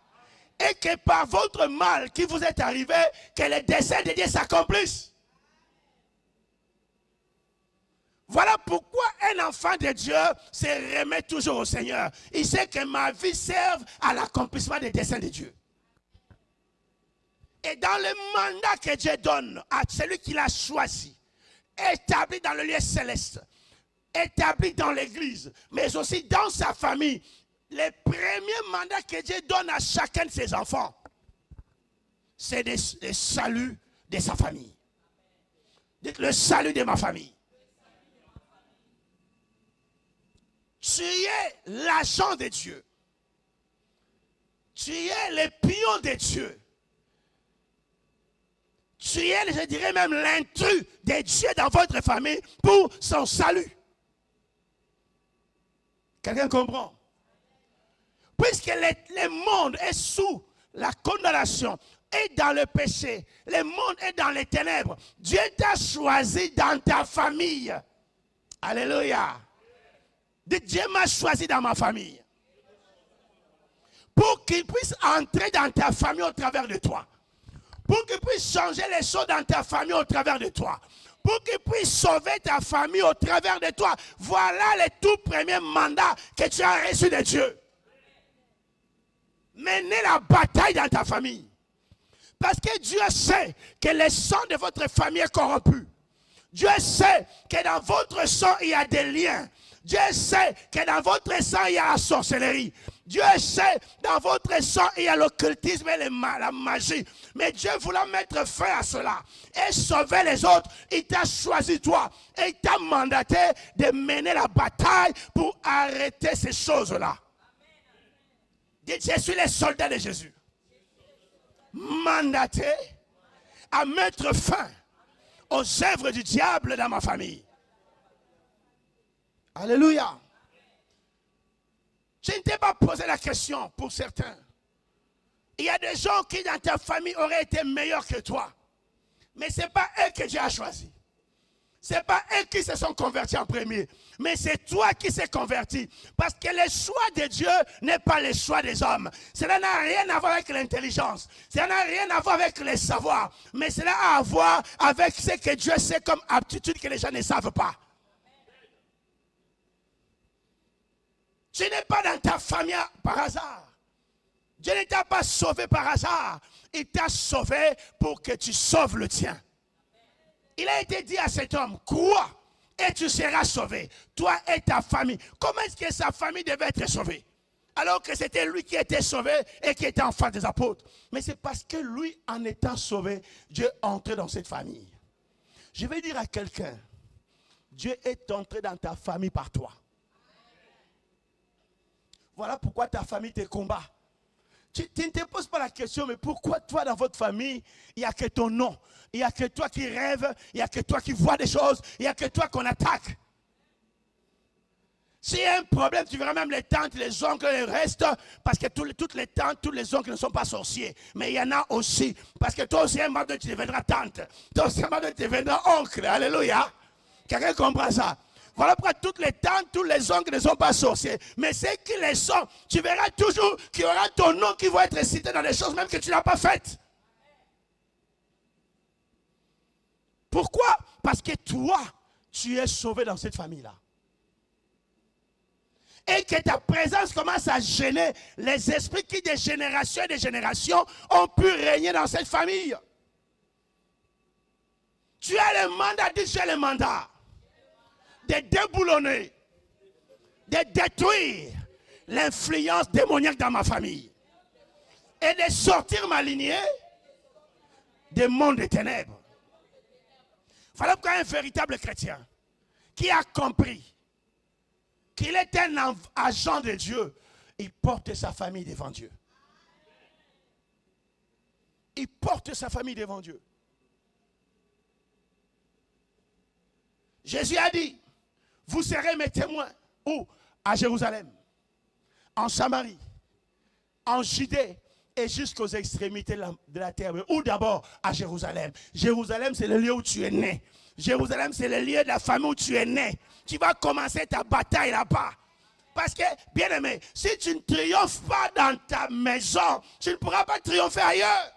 Et que par votre mal qui vous est arrivé, que les desseins de Dieu s'accomplissent. Voilà pourquoi un enfant de Dieu se remet toujours au Seigneur. Il sait que ma vie serve à l'accomplissement des desseins de Dieu. Et dans le mandat que Dieu donne à celui qu'il a choisi, établi dans le lieu céleste, établi dans l'église, mais aussi dans sa famille, le premier mandat que Dieu donne à chacun de ses enfants, c'est le salut de sa famille. Dites le salut de ma famille. Tu es l'agent de Dieu. Tu es le pion de Dieu. Tu es, je dirais même, l'intrus de Dieu dans votre famille pour son salut. Quelqu'un comprend? Puisque le monde est sous la condamnation, est dans le péché, le monde est dans les ténèbres, Dieu t'a choisi dans ta famille. Alléluia. Dieu m'a choisi dans ma famille. Pour qu'il puisse entrer dans ta famille au travers de toi. Pour qu'il puisse changer les choses dans ta famille au travers de toi. Pour qu'il puisse sauver ta famille au travers de toi. Voilà le tout premier mandat que tu as reçu de Dieu. Menez la bataille dans ta famille. Parce que Dieu sait que le sang de votre famille est corrompu. Dieu sait que dans votre sang il y a des liens. Dieu sait que dans votre sang il y a la sorcellerie. Dieu sait dans votre sang il y a l'occultisme et la magie. Mais Dieu voulait mettre fin à cela et sauver les autres. Il t'a choisi toi et il t'a mandaté de mener la bataille pour arrêter ces choses-là. Dites, je suis le soldat de Jésus. Mandaté à mettre fin aux œuvres du diable dans ma famille. Alléluia. Je ne t'ai pas posé la question pour certains. Il y a des gens qui dans ta famille auraient été meilleurs que toi. Mais ce n'est pas eux que Dieu a choisi. Ce n'est pas eux qui se sont convertis en premier. Mais c'est toi qui s'es converti. Parce que le choix de Dieu n'est pas le choix des hommes. Cela n'a rien à voir avec l'intelligence. Cela n'a rien à voir avec les savoirs. Mais cela a à voir avec ce que Dieu sait comme aptitude que les gens ne savent pas. Tu n'es pas dans ta famille par hasard. Dieu ne t'a pas sauvé par hasard. Il t'a sauvé pour que tu sauves le tien. Il a été dit à cet homme, crois et tu seras sauvé. Toi et ta famille. Comment est-ce que sa famille devait être sauvée? Alors que c'était lui qui était sauvé et qui était enfant des apôtres. Mais c'est parce que lui, en étant sauvé, Dieu est entré dans cette famille. Je vais dire à quelqu'un, Dieu est entré dans ta famille par toi. Voilà pourquoi ta famille te combat. Tu ne te poses pas la question, mais pourquoi toi dans votre famille, il n'y a que ton nom, il n'y a que toi qui rêves, il n'y a que toi qui vois des choses, il n'y a que toi qu'on attaque. S'il y a un problème, tu verras même les tantes, les oncles, le reste, parce que toutes les tantes, tous les oncles ne sont pas sorciers. Mais il y en a aussi, parce que toi aussi, un moment donné, tu deviendras tante. Toi aussi, un moment donné, tu deviendras oncle. Alléluia. Quelqu'un comprend ça? Voilà pourquoi toutes les tantes, tous les oncles ne sont pas sorciers. Mais ceux qui les sont, tu verras toujours qu'il y aura ton nom qui va être cité dans des choses même que tu n'as pas faites. Pourquoi? Parce que toi, tu es sauvé dans cette famille-là. Et que ta présence commence à gêner les esprits qui, des générations et des générations, ont pu régner dans cette famille. Tu as le mandat, dis tu as le mandat de déboulonner, de détruire l'influence démoniaque dans ma famille et de sortir ma lignée des mondes des ténèbres. Voilà pourquoi un véritable chrétien qui a compris qu'il est un agent de Dieu, il porte sa famille devant Dieu. Il porte sa famille devant Dieu. Jésus a dit, vous serez mes témoins. Où? À Jérusalem, en Samarie, en Judée et jusqu'aux extrémités de la terre. Ou d'abord à Jérusalem. Jérusalem, c'est le lieu où tu es né. Jérusalem, c'est le lieu de la famille où tu es né. Tu vas commencer ta bataille là-bas. Parce que, bien aimé, si tu ne triomphes pas dans ta maison, tu ne pourras pas triompher ailleurs.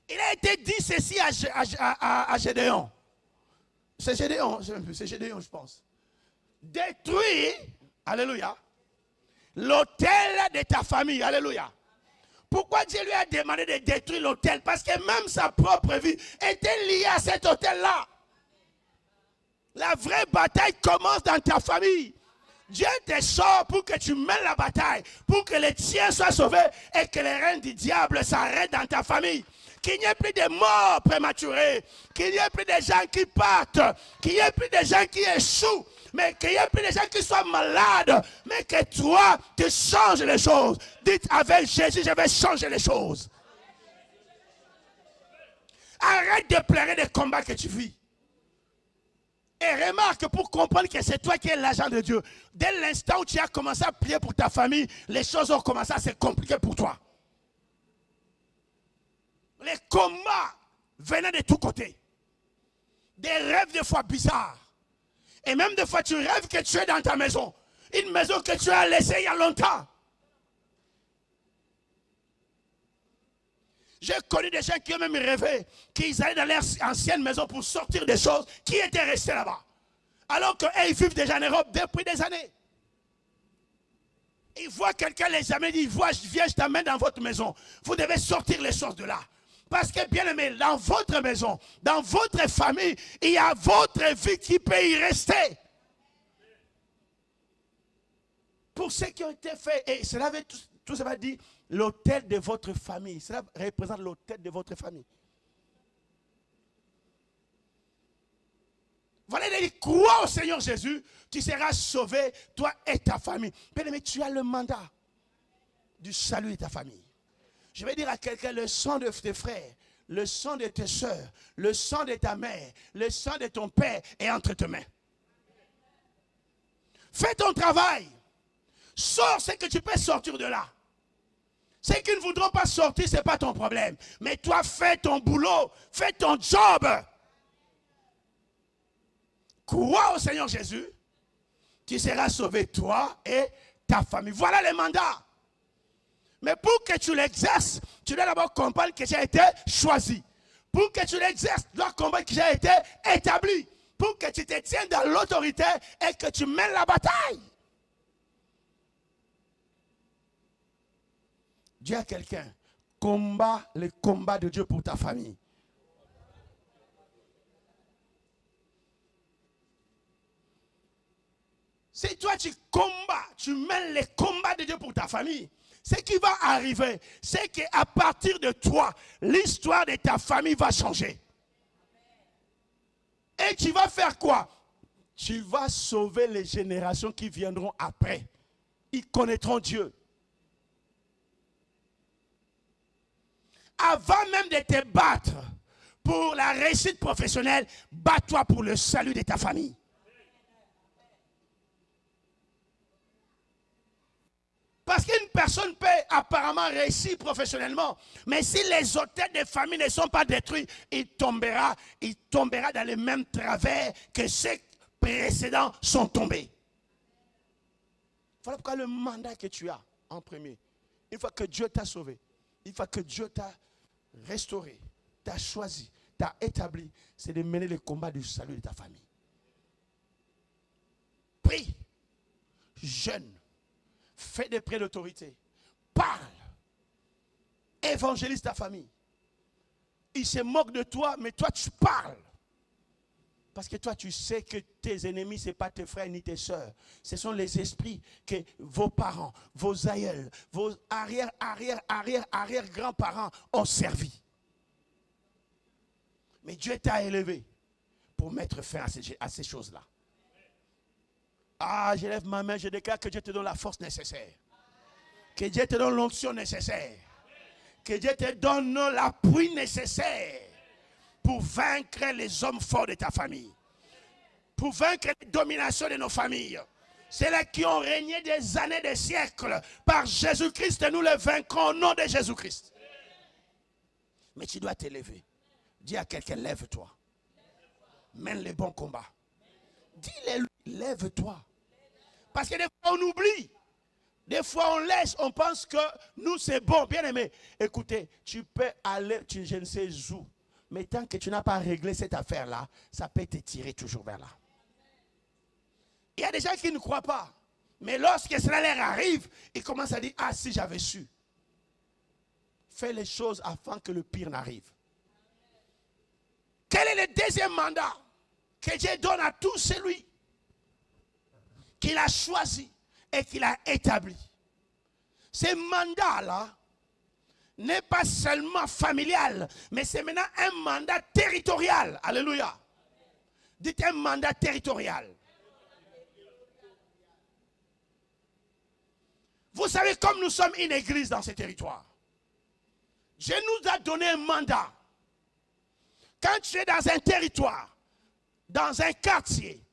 Il a été dit ceci à Gédéon. C'est Gédéon, je pense. Détruis, alléluia, l'autel de ta famille, alléluia. Pourquoi Dieu lui a demandé de détruire l'autel? Parce que même sa propre vie était liée à cet autel-là. La vraie bataille commence dans ta famille. Dieu te sort pour que tu mènes la bataille, pour que les tiens soient sauvés et que les règnes du diable s'arrêtent dans ta famille. Qu'il n'y ait plus de morts prématurées, qu'il n'y ait plus de gens qui partent, qu'il n'y ait plus de gens qui échouent, mais qu'il n'y ait plus de gens qui soient malades, mais que toi, tu changes les choses. Dites avec Jésus, je vais changer les choses. Arrête de pleurer des combats que tu vis. Et remarque pour comprendre que c'est toi qui es l'agent de Dieu. Dès l'instant où tu as commencé à prier pour ta famille, les choses ont commencé à se compliquer pour toi. Les combats venaient de tous côtés. Des rêves des fois bizarres. Et même des fois tu rêves que tu es dans ta maison. Une maison que tu as laissée il y a longtemps. J'ai connu des gens qui ont même rêvé qu'ils allaient dans leur ancienne maison pour sortir des choses qui étaient restées là-bas. Alors qu'eux, ils vivent déjà en Europe depuis des années. Ils voient quelqu'un les amène, ils voient, viens, je t'amène dans votre maison. Vous devez sortir les choses de là. Parce que, bien aimé, dans votre maison, dans votre famille, il y a votre vie qui peut y rester. Pour ceux qui ont été faits, et cela veut tout ça va dire l'autel de votre famille. Cela représente l'autel de votre famille. Voilà, il dit, crois au Seigneur Jésus, tu seras sauvé, toi et ta famille. Bien aimé, tu as le mandat du salut de ta famille. Je vais dire à quelqu'un, le sang de tes frères, le sang de tes soeurs, le sang de ta mère, le sang de ton père est entre tes mains. Fais ton travail. Sors ce que tu peux sortir de là. Ceux qui ne voudront pas sortir, ce n'est pas ton problème. Mais toi, fais ton boulot, fais ton job. Crois au Seigneur Jésus, tu seras sauvé, toi et ta famille. Voilà le mandat. Mais pour que tu l'exerces, tu dois d'abord comprendre que tu as été choisi. Pour que tu l'exerces, tu dois comprendre que tu as été établi. Pour que tu te tiennes dans l'autorité et que tu mènes la bataille. Dis à quelqu'un, combat le combat de Dieu pour ta famille. Si toi tu combats, tu mènes les combats de Dieu pour ta famille, ce qui va arriver, c'est qu'à partir de toi, l'histoire de ta famille va changer. Et tu vas faire quoi? Tu vas sauver les générations qui viendront après. Ils connaîtront Dieu. Avant même de te battre pour la réussite professionnelle, bats-toi pour le salut de ta famille. Parce qu'une personne peut apparemment réussir professionnellement, mais si les hôtels de famille ne sont pas détruits, il tombera dans les mêmes travers que ceux précédents sont tombés. Voilà pourquoi le mandat que tu as en premier, une fois que Dieu t'a sauvé, une fois que Dieu t'a restauré, t'a choisi, t'a établi, c'est de mener le combat du salut de ta famille. Prie, jeûne, fais des prières d'autorité, parle, évangélise ta famille. Ils se moquent de toi, mais toi tu parles. Parce que toi tu sais que tes ennemis, ce n'est pas tes frères ni tes soeurs. Ce sont les esprits que vos parents, vos aïeuls, vos arrière-grands-parents ont servi. Mais Dieu t'a élevé pour mettre fin à ces choses-là. Ah, je lève ma main, je déclare que Dieu te donne la force nécessaire. Que Dieu te donne l'onction nécessaire. Que Dieu te donne l'appui nécessaire pour vaincre les hommes forts de ta famille. Pour vaincre les dominations de nos familles. Ceux-là qui ont régné des années, des siècles. Par Jésus-Christ, nous les vaincrons au nom de Jésus-Christ. Mais tu dois t'élever. Dis à quelqu'un, lève-toi. Mène le bon combat. Dis-le, lève-toi. Parce que des fois on oublie. Des fois on laisse, on pense que nous c'est bon. Bien aimé, écoutez, tu peux aller, je ne sais où. Mais tant que tu n'as pas réglé cette affaire-là, ça peut te tirer toujours vers là. Il y a des gens qui ne croient pas. Mais lorsque cela leur arrive, ils commencent à dire, ah si j'avais su. Fais les choses afin que le pire n'arrive. Quel est le deuxième mandat que Dieu donne à tout celui qu'il a choisi et qu'il a établi? Ce mandat-là n'est pas seulement familial, mais c'est maintenant un mandat territorial. Alléluia. Dites un mandat territorial. Vous savez, comme nous sommes une église dans ce territoire, Dieu nous a donné un mandat. Quand tu es dans un territoire, dans un quartier,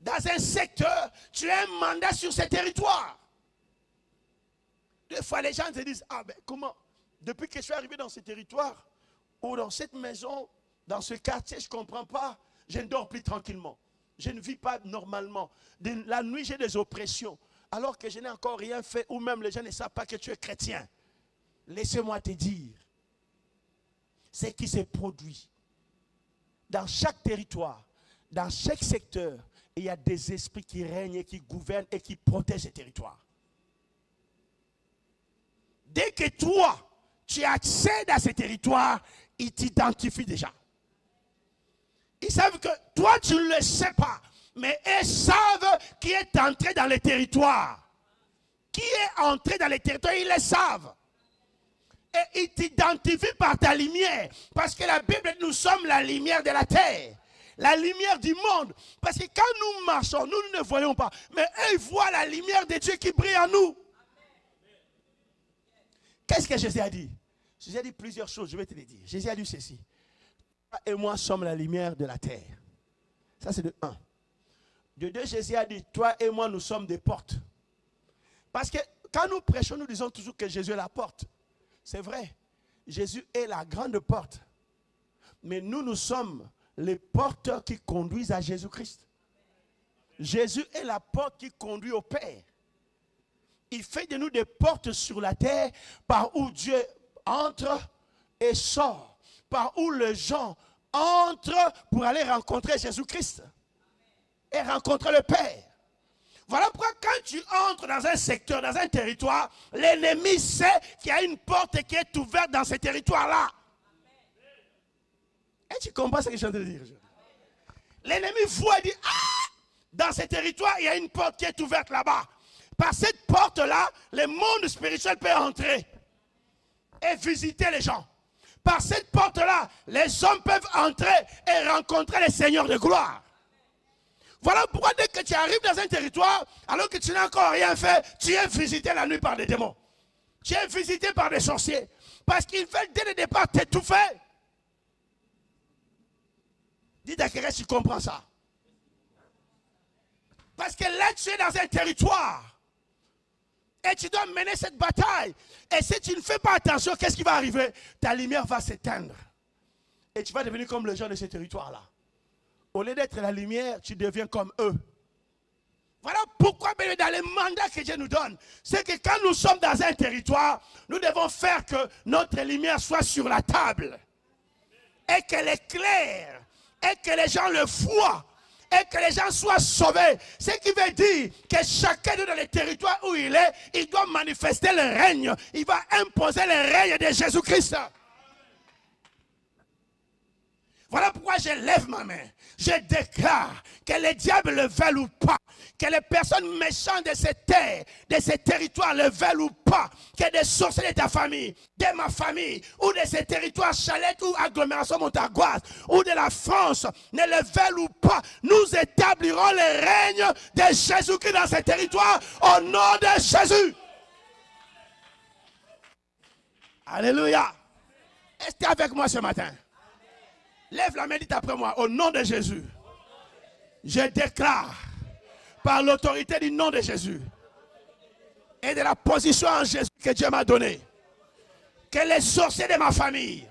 dans un secteur, tu as un mandat sur ce territoire. Des fois, les gens se disent, ah ben comment, depuis que je suis arrivé dans ce territoire, ou dans cette maison, dans ce quartier, je ne comprends pas, je ne dors plus tranquillement. Je ne vis pas normalement. La nuit, j'ai des oppressions, alors que je n'ai encore rien fait, ou même les gens ne savent pas que tu es chrétien. Laissez-moi te dire, ce qui s'est produit dans chaque territoire, dans chaque secteur, il y a des esprits qui règnent et qui gouvernent et qui protègent ces territoires. Dès que toi, tu accèdes à ces territoires, ils t'identifient déjà. Ils savent que toi, tu ne le sais pas, mais ils savent qui est entré dans les territoires. Qui est entré dans les territoires, ils le savent. Et ils t'identifient par ta lumière. Parce que la Bible, nous sommes la lumière de la terre. La lumière du monde. Parce que quand nous marchons, nous ne voyons pas. Mais eux, ils voient la lumière de Dieu qui brille en nous. Qu'est-ce que Jésus a dit? Jésus a dit plusieurs choses, je vais te les dire. Jésus a dit ceci. et moi sommes la lumière de la terre. Ça, c'est de 1. De 2, Jésus a dit, toi et moi, nous sommes des portes. Parce que quand nous prêchons, nous disons toujours que Jésus est la porte. C'est vrai. Jésus est la grande porte. Mais nous sommes les portes qui conduisent à Jésus-Christ. Jésus est la porte qui conduit au Père. Il fait de nous des portes sur la terre par où Dieu entre et sort. Par où les gens entrent pour aller rencontrer Jésus-Christ. Et rencontrer le Père. Voilà pourquoi quand tu entres dans un secteur, dans un territoire, l'ennemi sait qu'il y a une porte qui est ouverte dans ce territoire-là. Et tu comprends ce que je viens de dire? L'ennemi voit et dit, ah, dans ce territoire, il y a une porte qui est ouverte là-bas. Par cette porte-là, le monde spirituel peut entrer et visiter les gens. Par cette porte-là, les hommes peuvent entrer et rencontrer les seigneurs de gloire. Voilà pourquoi dès que tu arrives dans un territoire, alors que tu n'as encore rien fait, tu es visité la nuit par des démons. Tu es visité par des sorciers. Parce qu'ils veulent dès le départ t'étouffer. Dis à quelqu'un si tu comprends ça. Parce que là, tu es dans un territoire. Et tu dois mener cette bataille. Et si tu ne fais pas attention, qu'est-ce qui va arriver? Ta lumière va s'éteindre. Et tu vas devenir comme les gens de ce territoire-là. Au lieu d'être la lumière, tu deviens comme eux. Voilà pourquoi dans les mandats que Dieu nous donne, c'est que quand nous sommes dans un territoire, nous devons faire que notre lumière soit sur la table. Et qu'elle éclaire. Et que les gens le voient. Et que les gens soient sauvés. Ce qui veut dire que chacun dans les territoires où il est, il doit manifester le règne. Il va imposer le règne de Jésus-Christ. Voilà pourquoi je lève ma main. Je déclare que les diables le veulent ou pas, que les personnes méchantes de cette terre, de ces territoires le veulent ou pas, que des sorciers de ta famille, de ma famille, ou de ces territoires Chalette ou agglomération Montargoise, ou de la France, ne le veulent ou pas, nous établirons le règne de Jésus-Christ dans ces territoires au nom de Jésus. Alléluia. Est-ce que tu es avec moi ce matin? Lève la main, dites après moi, au nom de Jésus. Je déclare, par l'autorité du nom de Jésus, et de la position en Jésus que Dieu m'a donnée, que les sorciers de ma famille,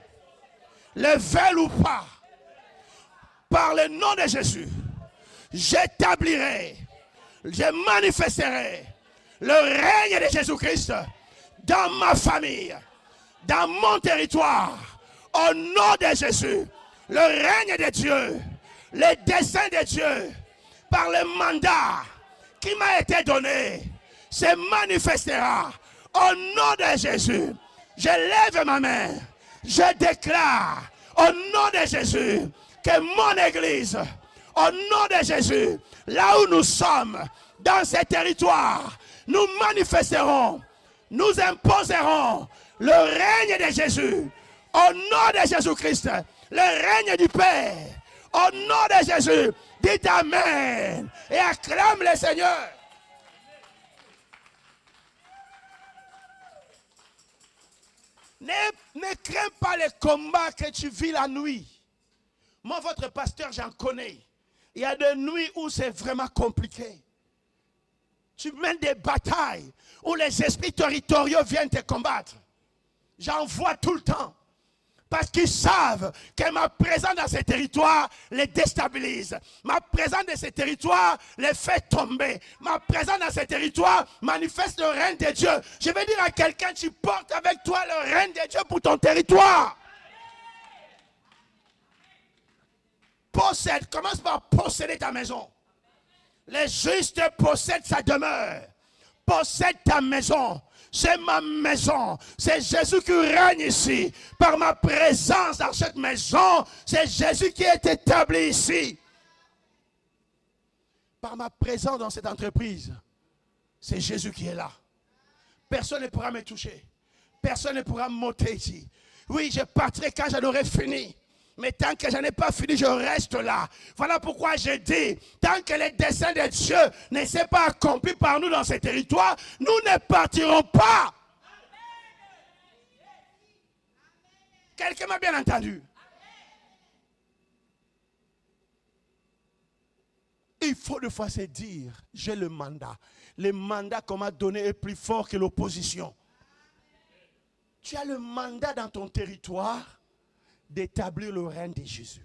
le veulent ou pas, par le nom de Jésus, j'établirai, je manifesterai le règne de Jésus-Christ dans ma famille, dans mon territoire, au nom de Jésus. Le règne de Dieu, le dessein de Dieu, par le mandat qui m'a été donné, se manifestera au nom de Jésus. Je lève ma main, je déclare au nom de Jésus que mon église, au nom de Jésus, là où nous sommes, dans ces territoires, nous manifesterons, nous imposerons le règne de Jésus, au nom de Jésus-Christ. Le règne du Père. Au nom de Jésus. Dites Amen. Et acclame le Seigneur. Ne crains pas les combats que tu vis la nuit. Moi, votre pasteur, j'en connais. Il y a des nuits où c'est vraiment compliqué. Tu mènes des batailles où les esprits territoriaux viennent te combattre. J'en vois tout le temps. Parce qu'ils savent que ma présence dans ces territoires les déstabilise. Ma présence dans ces territoires les fait tomber. Ma présence dans ces territoires manifeste le règne de Dieu. Je vais dire à quelqu'un, tu portes avec toi le règne de Dieu pour ton territoire. Possède, commence par posséder ta maison. Les justes possèdent sa demeure. Possède ta maison. C'est ma maison. C'est Jésus qui règne ici. Par ma présence dans cette maison, c'est Jésus qui est établi ici. Par ma présence dans cette entreprise, c'est Jésus qui est là. Personne ne pourra me toucher. Personne ne pourra m'ôter ici. Oui, je partirai quand j'en aurai fini. Mais tant que je n'ai pas fini, je reste là. Voilà pourquoi je dis, tant que les desseins de Dieu ne sont pas accomplis par nous dans ces territoires, nous ne partirons pas. Quelqu'un m'a bien entendu? qu'il faut de fois se dire, j'ai le mandat. Le mandat qu'on m'a donné est plus fort que l'opposition. Tu as le mandat dans ton territoire d'établir le règne de Jésus.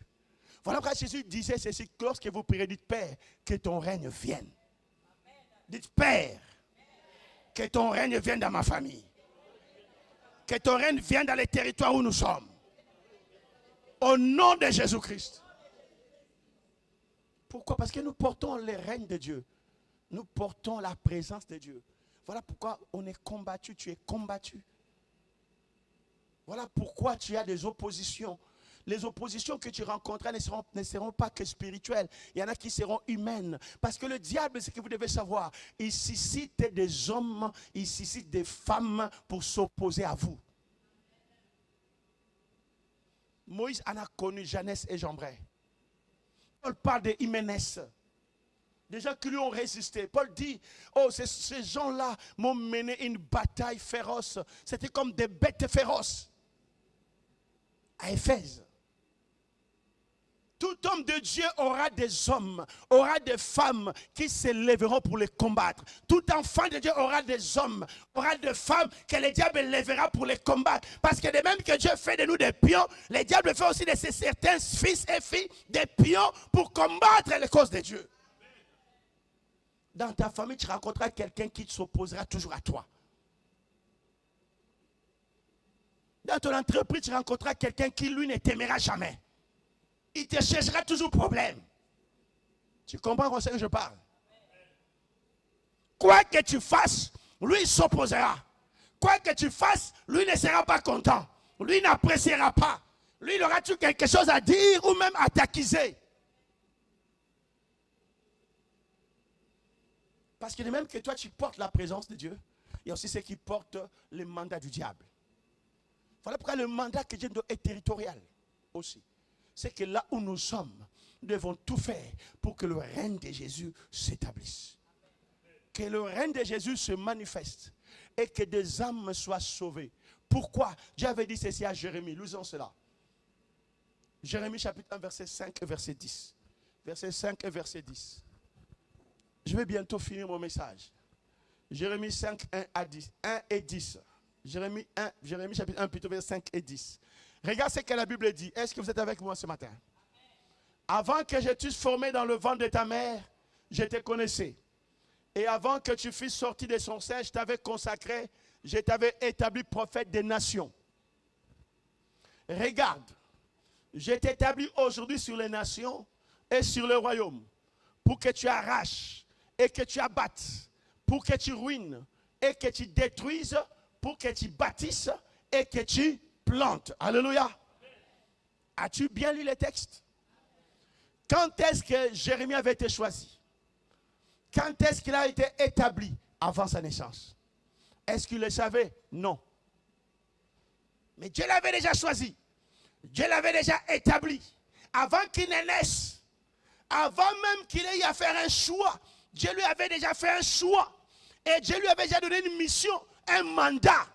Voilà pourquoi Jésus disait ceci, lorsque vous prierez, dites Père, que ton règne vienne. Dites Père, que ton règne vienne dans ma famille. Que ton règne vienne dans les territoires où nous sommes. Au nom de Jésus-Christ. Pourquoi? Parce que nous portons le règne de Dieu. Nous portons la présence de Dieu. Voilà pourquoi on est combattu, tu es combattu. Voilà pourquoi tu as des oppositions. Les oppositions que tu rencontreras ne seront pas que spirituelles. Il y en a qui seront humaines. Parce que le diable, ce que vous devez savoir, il suscite des hommes, il suscite des femmes pour s'opposer à vous. Moïse en a connu Jeannès et Jambres. Paul parle de Hyménès. Des gens qui lui ont résisté. Paul dit, oh, ces gens-là m'ont mené une bataille féroce. C'était comme des bêtes féroces. À Éphèse. Tout homme de Dieu aura des hommes, aura des femmes qui se lèveront pour les combattre. Tout enfant de Dieu aura des hommes, aura des femmes que le diable lèvera pour les combattre. Parce que de même que Dieu fait de nous des pions, le diable fait aussi de certains fils et filles des pions pour combattre les causes de Dieu. Dans ta famille, tu rencontreras quelqu'un qui s'opposera toujours à toi. Dans ton entreprise, tu rencontreras quelqu'un qui, lui, ne t'aimera jamais. Il te cherchera toujours problème. Tu comprends ce que je parle? Quoi que tu fasses, lui, il s'opposera. Quoi que tu fasses, lui ne sera pas content. Lui n'appréciera pas. Lui, il aura-tu quelque chose à dire ou même à t'accuser? Parce que de même que toi, tu portes la présence de Dieu, il y a aussi ceux qui portent le mandat du diable. Voilà pourquoi le mandat que Dieu donne est territorial aussi. C'est que là où nous sommes, nous devons tout faire pour que le règne de Jésus s'établisse. Que le règne de Jésus se manifeste et que des âmes soient sauvées. Pourquoi? Dieu avait dit ceci à Jérémie. Lisons cela. Jérémie chapitre 1, verset 5 et verset 10. Verset 5 et verset 10. Je vais bientôt finir mon message. Jérémie 5, 1 à 10. 1 et 10. Jérémie chapitre 1, plutôt verset 5 et 10. Regarde ce que la Bible dit. Est-ce que vous êtes avec moi ce matin? Avant que je t'eusse formé dans le ventre de ta mère, je te connaissais. Et avant que tu fusses sorti de son sein, je t'avais consacré, je t'avais établi prophète des nations. Regarde, je t'établis aujourd'hui sur les nations et sur le royaume, pour que tu arraches et que tu abattes, pour que tu ruines et que tu détruises, pour que tu bâtisses et que tu plantes. Alléluia. As-tu bien lu le texte? Quand est-ce que Jérémie avait été choisi? Quand est-ce qu'il a été établi? Avant sa naissance. Est-ce qu'il le savait? Non. Mais Dieu l'avait déjà choisi. Dieu l'avait déjà établi. Avant qu'il ne naisse. Avant même qu'il ait à faire un choix. Dieu lui avait déjà fait un choix. Et Dieu lui avait déjà donné une mission, un mandat.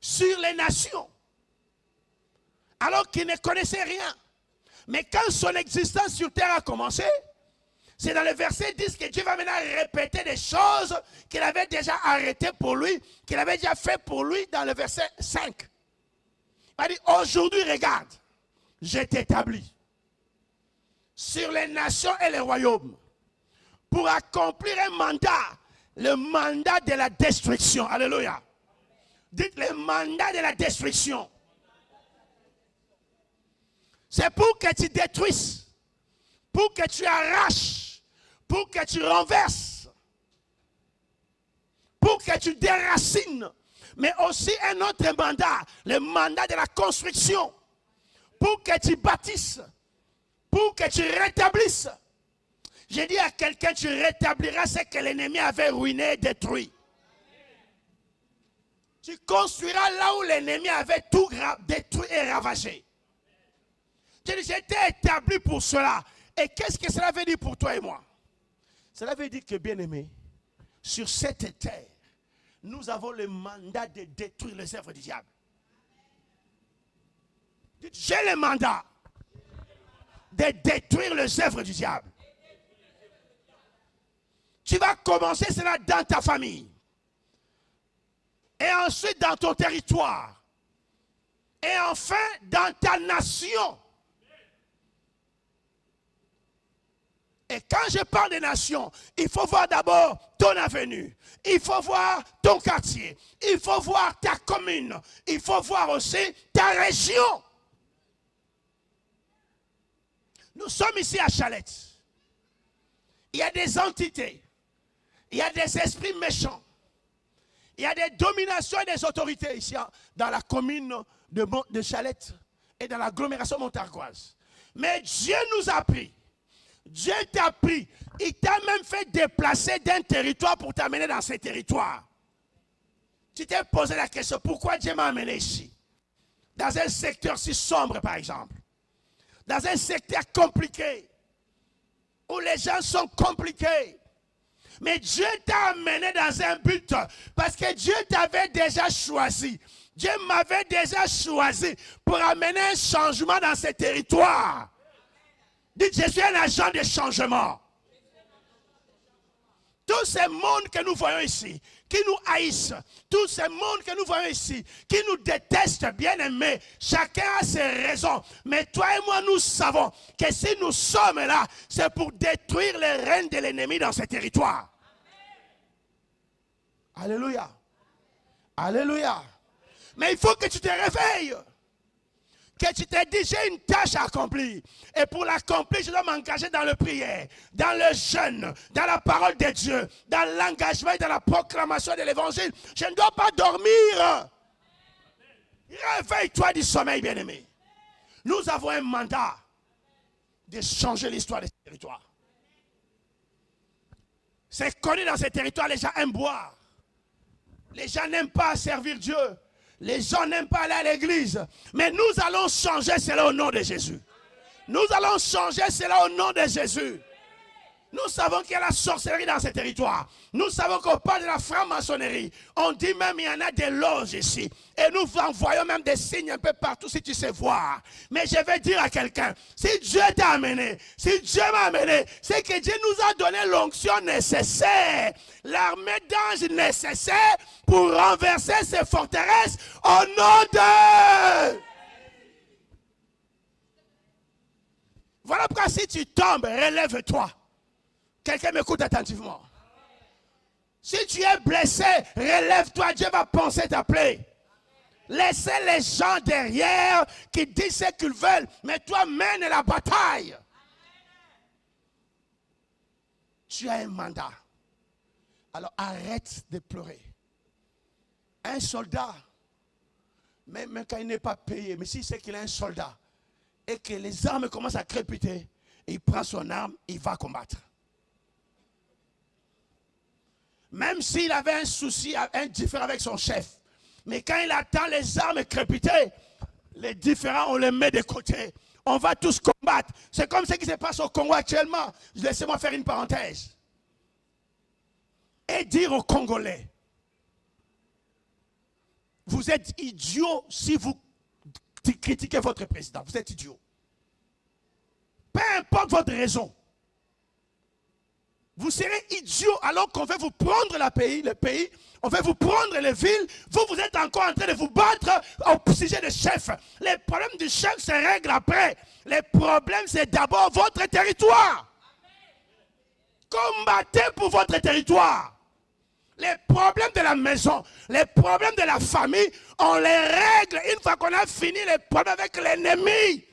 Sur les nations. Alors qu'il ne connaissait rien. Mais quand son existence sur terre a commencé, c'est dans le verset 10 que Dieu va maintenant répéter des choses qu'il avait déjà arrêtées pour lui, qu'il avait déjà fait pour lui dans le verset 5. Il va dire, aujourd'hui regarde, je t'établis sur les nations et les royaumes pour accomplir un mandat, le mandat de la destruction. Alléluia. Dites le mandat de la destruction. C'est pour que tu détruises, pour que tu arraches, pour que tu renverses, pour que tu déracines, mais aussi un autre mandat, le mandat de la construction, pour que tu bâtisses, pour que tu rétablisses. J'ai dit à quelqu'un, tu rétabliras ce que l'ennemi avait ruiné et détruit. Tu construiras là où l'ennemi avait tout détruit et ravagé. J'ai été établi pour cela. Et qu'est-ce que cela veut dire pour toi et moi? Cela veut dire que, bien-aimé, sur cette terre, nous avons le mandat de détruire les œuvres du diable. J'ai le mandat de détruire les œuvres du diable. Tu vas commencer cela dans ta famille. Et ensuite dans ton territoire. Et enfin dans ta nation. Et quand je parle des nations, il faut voir d'abord ton avenue. Il faut voir ton quartier. Il faut voir ta commune. Il faut voir aussi ta région. Nous sommes ici à Chalette. Il y a des entités. Il y a des esprits méchants. Il y a des dominations et des autorités ici dans la commune de Chalette et dans l'agglomération montargoise. Mais Dieu nous a pris. Dieu t'a pris. Il t'a même fait déplacer d'un territoire pour t'amener dans ce territoire. Tu t'es posé la question, pourquoi Dieu m'a amené ici? Dans un secteur si sombre, par exemple. Dans un secteur compliqué. Où les gens sont compliqués. Mais Dieu t'a amené dans un but. Parce que Dieu t'avait déjà choisi. Dieu m'avait déjà choisi pour amener un changement dans ce territoire. Dites, je suis un agent de changement. Tous ces mondes que nous voyons ici, qui nous haïssent, tous ces mondes que nous voyons ici, qui nous détestent, bien aimés, chacun a ses raisons. Mais toi et moi, nous savons que si nous sommes là, c'est pour détruire les règnes de l'ennemi dans ce territoire. Alléluia. Alléluia. Mais il faut que tu te réveilles. Que tu te dis, j'ai une tâche à accomplir. Et pour l'accomplir, je dois m'engager dans le prière, dans le jeûne, dans la parole de Dieu, dans l'engagement et dans la proclamation de l'évangile. Je ne dois pas dormir. Réveille-toi du sommeil, bien-aimé. Nous avons un mandat de changer l'histoire de ce territoire. C'est connu dans ces territoires, les gens aiment boire. Les gens n'aiment pas servir Dieu. Les gens n'aiment pas aller à l'église. Mais nous allons changer cela au nom de Jésus. Nous allons changer cela au nom de Jésus. Nous savons qu'il y a la sorcellerie dans ce territoire. Nous savons qu'on parle de la franc-maçonnerie. On dit même qu'il y en a des loges ici. Et nous envoyons même des signes un peu partout si tu sais voir. Mais je vais dire à quelqu'un, si Dieu t'a amené, si Dieu m'a amené, c'est que Dieu nous a donné l'onction nécessaire, l'armée d'anges nécessaire pour renverser ces forteresses au nom de... Voilà pourquoi si tu tombes, relève-toi. Quelqu'un m'écoute attentivement. Si tu es blessé, relève-toi, Dieu va penser ta plaie. Laissez les gens derrière qui disent ce qu'ils veulent, mais toi mène la bataille. Tu as un mandat. Alors arrête de pleurer. Un soldat, même quand il n'est pas payé, mais si c'est qu'il est un soldat, et que les armes commencent à crépiter, il prend son arme, il va combattre. Même s'il avait un souci, un différend avec son chef. Mais quand il attend les armes crépiter, les différends, on les met de côté. On va tous combattre. C'est comme ce qui se passe au Congo actuellement. Laissez-moi faire une parenthèse. Et dire aux Congolais, vous êtes idiots si vous critiquez votre président. Vous êtes idiots. Peu importe votre raison. Vous serez idiots alors qu'on veut vous prendre le pays, on veut vous prendre les villes. Vous êtes encore en train de vous battre au sujet des chefs. Les problèmes du chef se règlent après. Les problèmes, c'est d'abord votre territoire. Combattez pour votre territoire. Les problèmes de la maison, les problèmes de la famille, on les règle une fois qu'on a fini les problèmes avec l'ennemi.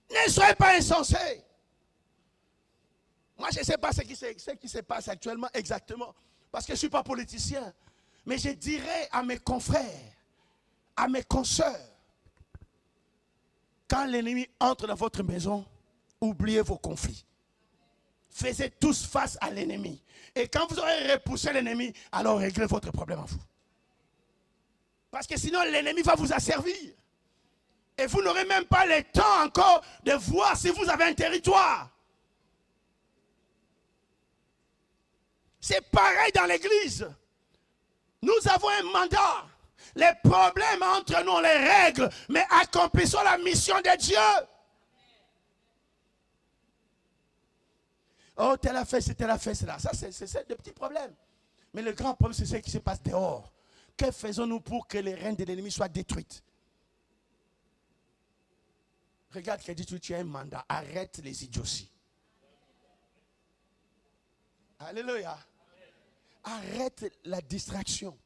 Ne soyez pas insensés. Moi, je ne sais pas ce qui se passe actuellement exactement, parce que je ne suis pas politicien. Mais je dirais à mes confrères, à mes consoeurs, quand l'ennemi entre dans votre maison, oubliez vos conflits. Faisez tous face à l'ennemi. Et quand vous aurez repoussé l'ennemi, alors réglez votre problème en vous. Parce que sinon, l'ennemi va vous asservir. Et vous n'aurez même pas le temps encore de voir si vous avez un territoire. C'est pareil dans l'église. Nous avons un mandat. Les problèmes entre nous, on les règle, mais accomplissons la mission de Dieu. Oh, tel a fait cela. Ça, c'est des petits problèmes. Mais le grand problème, c'est ce qui se passe dehors. Que faisons-nous pour que les reines de l'ennemi soient détruites? Regarde qui dit, tu as un mandat. Arrête les idioties. Alléluia. Arrête la distraction.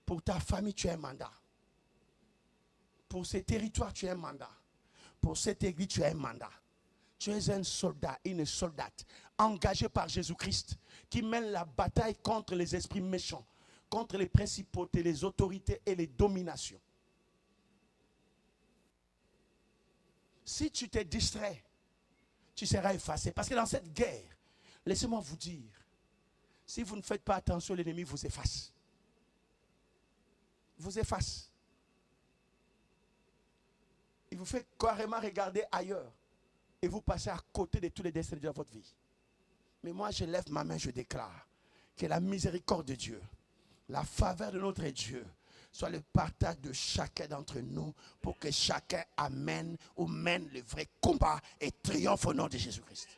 Pour ta famille, tu as un mandat. Pour ces territoires, tu as un mandat. Pour cette église, tu as un mandat. Tu es un soldat, une soldate, engagée par Jésus-Christ, qui mène la bataille contre les esprits méchants, contre les principautés, les autorités et les dominations. Si tu te distrais, tu seras effacé. Parce que dans cette guerre, laissez-moi vous dire, si vous ne faites pas attention, l'ennemi vous efface. Vous efface. Il vous fait carrément regarder ailleurs. Et vous passez à côté de tous les destinées de votre vie. Mais moi, je lève ma main, je déclare que la miséricorde de Dieu, la faveur de notre Dieu, soit le partage de chacun d'entre nous pour que chacun amène ou mène le vrai combat et triomphe au nom de Jésus-Christ.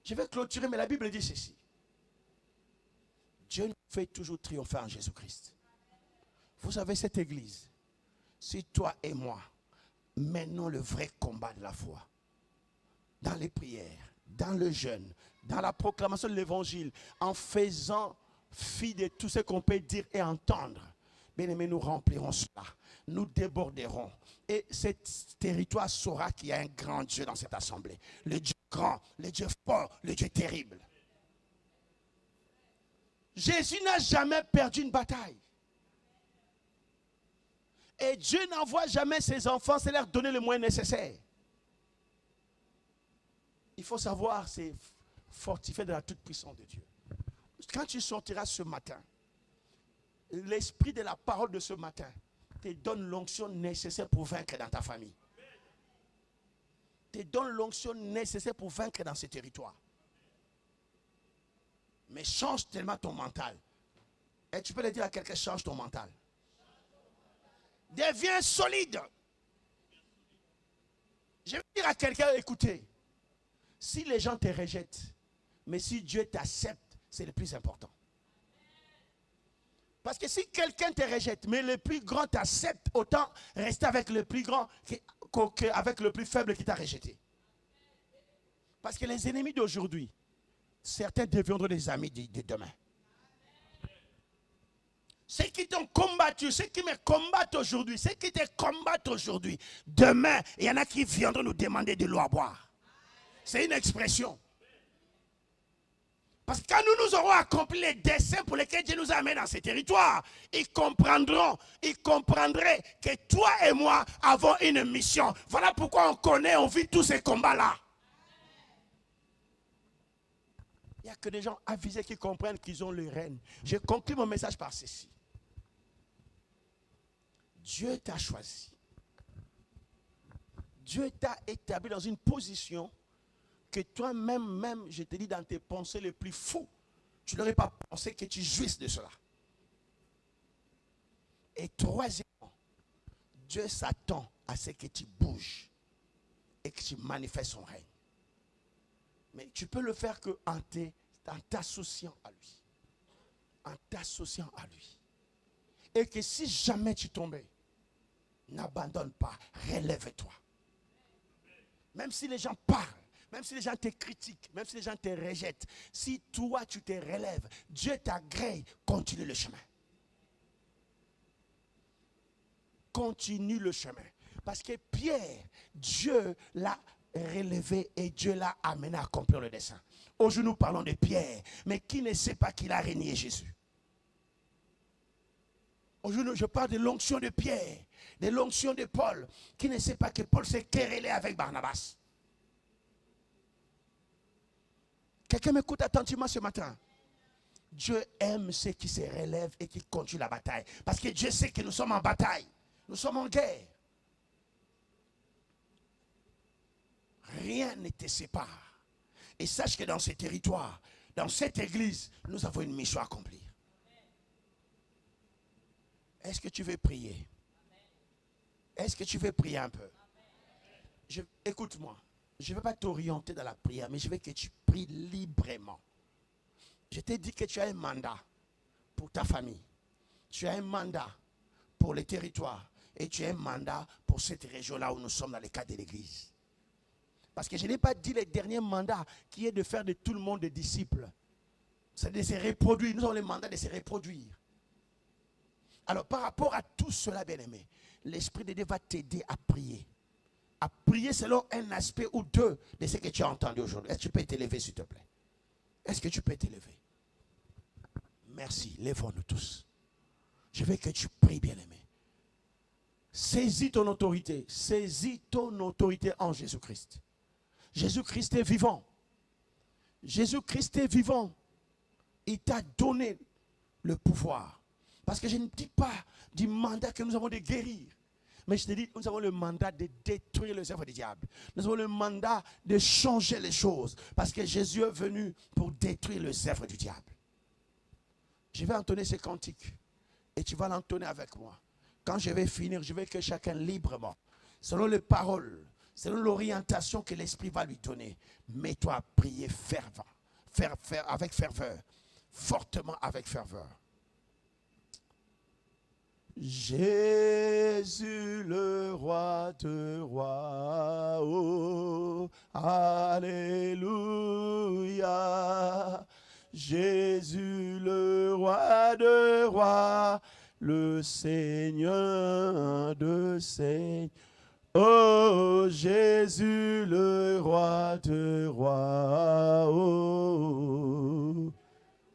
Je vais clôturer, mais la Bible dit ceci. Dieu nous fait toujours triompher en Jésus-Christ. Vous savez, cette église, si toi et moi, menons le vrai combat de la foi, dans les prières, dans le jeûne, dans la proclamation de l'évangile, en faisant fi de tout ce qu'on peut dire et entendre, bien aimé, nous remplirons cela, nous déborderons. Et ce territoire saura qu'il y a un grand Dieu dans cette assemblée. Le Dieu grand, le Dieu fort, le Dieu terrible. Jésus n'a jamais perdu une bataille. Et Dieu n'envoie jamais ses enfants sans leur donner le moyen nécessaire. Il faut savoir, c'est fortifié de la toute puissance de Dieu. Quand tu sortiras ce matin, l'esprit de la parole de ce matin te donne l'onction nécessaire pour vaincre dans ta famille. Te donne l'onction nécessaire pour vaincre dans ce territoire. Mais change tellement ton mental. Et tu peux le dire à quelqu'un, change ton mental. Deviens solide. Je vais dire à quelqu'un, écoutez, si les gens te rejettent, mais si Dieu t'accepte, c'est le plus important. Parce que si quelqu'un te rejette, mais le plus grand t'accepte, autant rester avec le plus grand qu'avec le plus faible qui t'a rejeté. Parce que les ennemis d'aujourd'hui, certains deviendront des amis de demain. Ceux qui t'ont combattu, ceux qui me combattent aujourd'hui, ceux qui te combattent aujourd'hui, demain, il y en a qui viendront nous demander de l'eau à boire. C'est une expression. Parce que quand nous aurons accompli les desseins pour lesquels Dieu nous amène dans ces territoires, ils comprendraient que toi et moi avons une mission. Voilà pourquoi on connaît, on vit tous ces combats-là. Il n'y a que des gens avisés qui comprennent qu'ils ont le règne. Je conclue mon message par ceci. Dieu t'a choisi. Dieu t'a établi dans une position que toi-même, je te dis, dans tes pensées les plus fous, tu n'aurais pas pensé que tu jouisses de cela. Et troisièmement, Dieu s'attend à ce que tu bouges et que tu manifestes son règne. Mais tu peux le faire qu'en t'associant à lui. En t'associant à lui. Et que si jamais tu tombais, n'abandonne pas, relève-toi. Même si les gens parlent, même si les gens te critiquent, même si les gens te rejettent, si toi tu te relèves, Dieu t'agrée, continue le chemin. Continue le chemin. Parce que Pierre, Dieu l'a relevé et Dieu l'a amené à accomplir le dessein. Aujourd'hui nous parlons de Pierre, mais qui ne sait pas qu'il a régné Jésus? Aujourd'hui je parle de l'onction de Pierre, de l'onction de Paul, qui ne sait pas que Paul s'est querellé avec Barnabas. Quelqu'un m'écoute attentivement ce matin. Dieu aime ceux qui se relèvent et qui continuent la bataille. Parce que Dieu sait que nous sommes en bataille. Nous sommes en guerre. Rien ne te sépare. Et sache que dans ce territoire, dans cette église, nous avons une mission à accomplir. Est-ce que tu veux prier? Est-ce que tu veux prier un peu? Écoute-moi, je ne vais pas t'orienter dans la prière, mais je veux que tu pries librement. Je t'ai dit que tu as un mandat pour ta famille. Tu as un mandat pour les territoires. Et tu as un mandat pour cette région-là où nous sommes dans le cadre de l'Église. Parce que je n'ai pas dit le dernier mandat qui est de faire de tout le monde des disciples. C'est de se reproduire. Nous avons le mandat de se reproduire. Alors par rapport à tout cela, bien-aimé, l'Esprit de Dieu va t'aider à prier. À prier selon un aspect ou deux de ce que tu as entendu aujourd'hui. Est-ce que tu peux t'élever, s'il te plaît? Est-ce que tu peux t'élever? Merci. Lèvons-nous tous. Je veux que tu pries, bien-aimé. Saisis ton autorité. Saisis ton autorité en Jésus-Christ. Jésus-Christ est vivant. Jésus-Christ est vivant. Il t'a donné le pouvoir. Parce que je ne dis pas du mandat que nous avons de guérir. Mais je te dis, nous avons le mandat de détruire les œuvres du diable. Nous avons le mandat de changer les choses. Parce que Jésus est venu pour détruire les œuvres du diable. Je vais entonner ce cantique. Et tu vas l'entonner avec moi. Quand je vais finir, je veux que chacun librement, selon les paroles, selon l'orientation que l'Esprit va lui donner, mets-toi à prier fervent, avec ferveur, fortement avec ferveur. Jésus le roi de rois, oh, alléluia. Jésus le roi de rois, le Seigneur de seigneurs. Oh, Jésus le roi de rois, oh,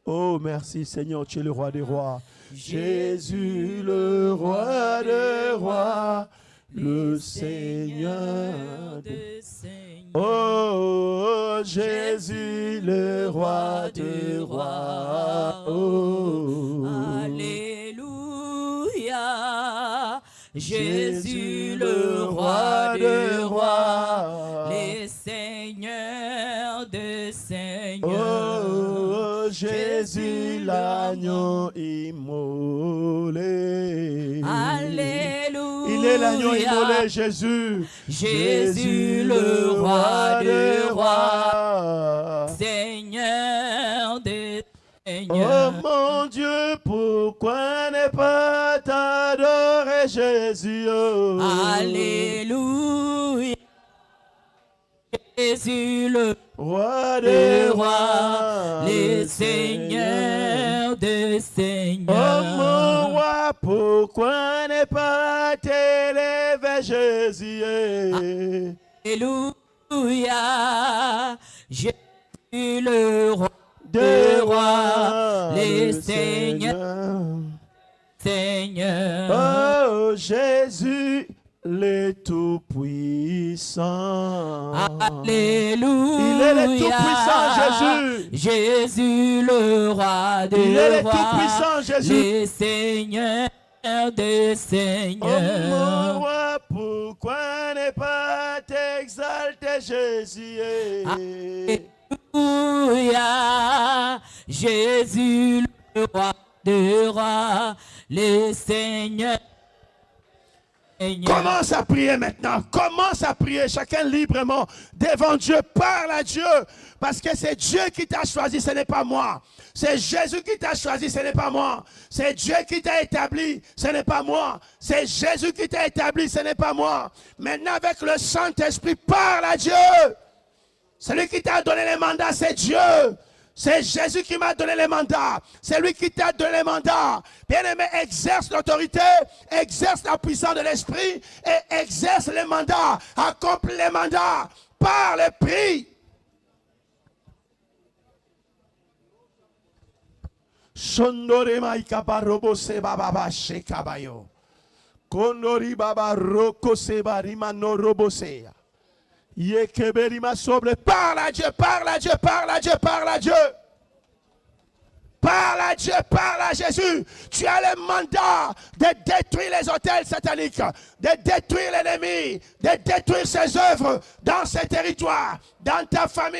oh, merci Seigneur, tu es le roi des rois. Jésus le roi des rois, le Seigneur de seigneurs. Oh, Jésus le roi des rois, oh, alléluia. Jésus le roi des rois, les seigneurs de seigneurs. Oh, Jésus l'agneau immolé. Alléluia. Il est l'agneau immolé, Jésus. Jésus le roi des rois, Seigneur des seigneurs. Oh mon Dieu, pourquoi ne pas t'adorer, Jésus? Oh. Alléluia. Jésus le roi des rois, les seigneurs de seigneurs. Oh mon roi, pourquoi ne pas t'élever, Jésus? Alléluia. Jésus le roi des rois, les seigneurs. Seigneur. Oh Jésus, le Tout-Puissant. Alléluia. Il est le Tout-Puissant, Jésus. Jésus le roi des rois. Il est le Tout-Puissant, Jésus. Les seigneurs des seigneurs. Oh mon roi, pourquoi ne pas t'exalter, Jésus? Alléluia. Jésus le roi des rois, les seigneurs. Commence à prier maintenant. Commence à prier chacun librement devant Dieu. Parle à Dieu. Parce que c'est Dieu qui t'a choisi, ce n'est pas moi. C'est Jésus qui t'a choisi, ce n'est pas moi. C'est Dieu qui t'a établi, ce n'est pas moi. C'est Jésus qui t'a établi, ce n'est pas moi. Maintenant avec le Saint-Esprit, parle à Dieu. Celui qui t'a donné les mandats, c'est Dieu. C'est Jésus qui m'a donné les mandats. C'est lui qui t'a donné les mandats. Bien-aimé, exerce l'autorité, exerce la puissance de l'esprit et exerce les mandats. Accomplis les mandats. Parle et prie. Shondore maika barobo se baba shekabayo. Kondori baba roko se barima no roboseya. Yekeberima sobre. Parle à Dieu, parle à Dieu, parle à Dieu, parle à Dieu. Parle à Dieu, parle à Jésus. Tu as le mandat de détruire les autels sataniques, de détruire l'ennemi, de détruire ses œuvres dans ces territoires, dans ta famille.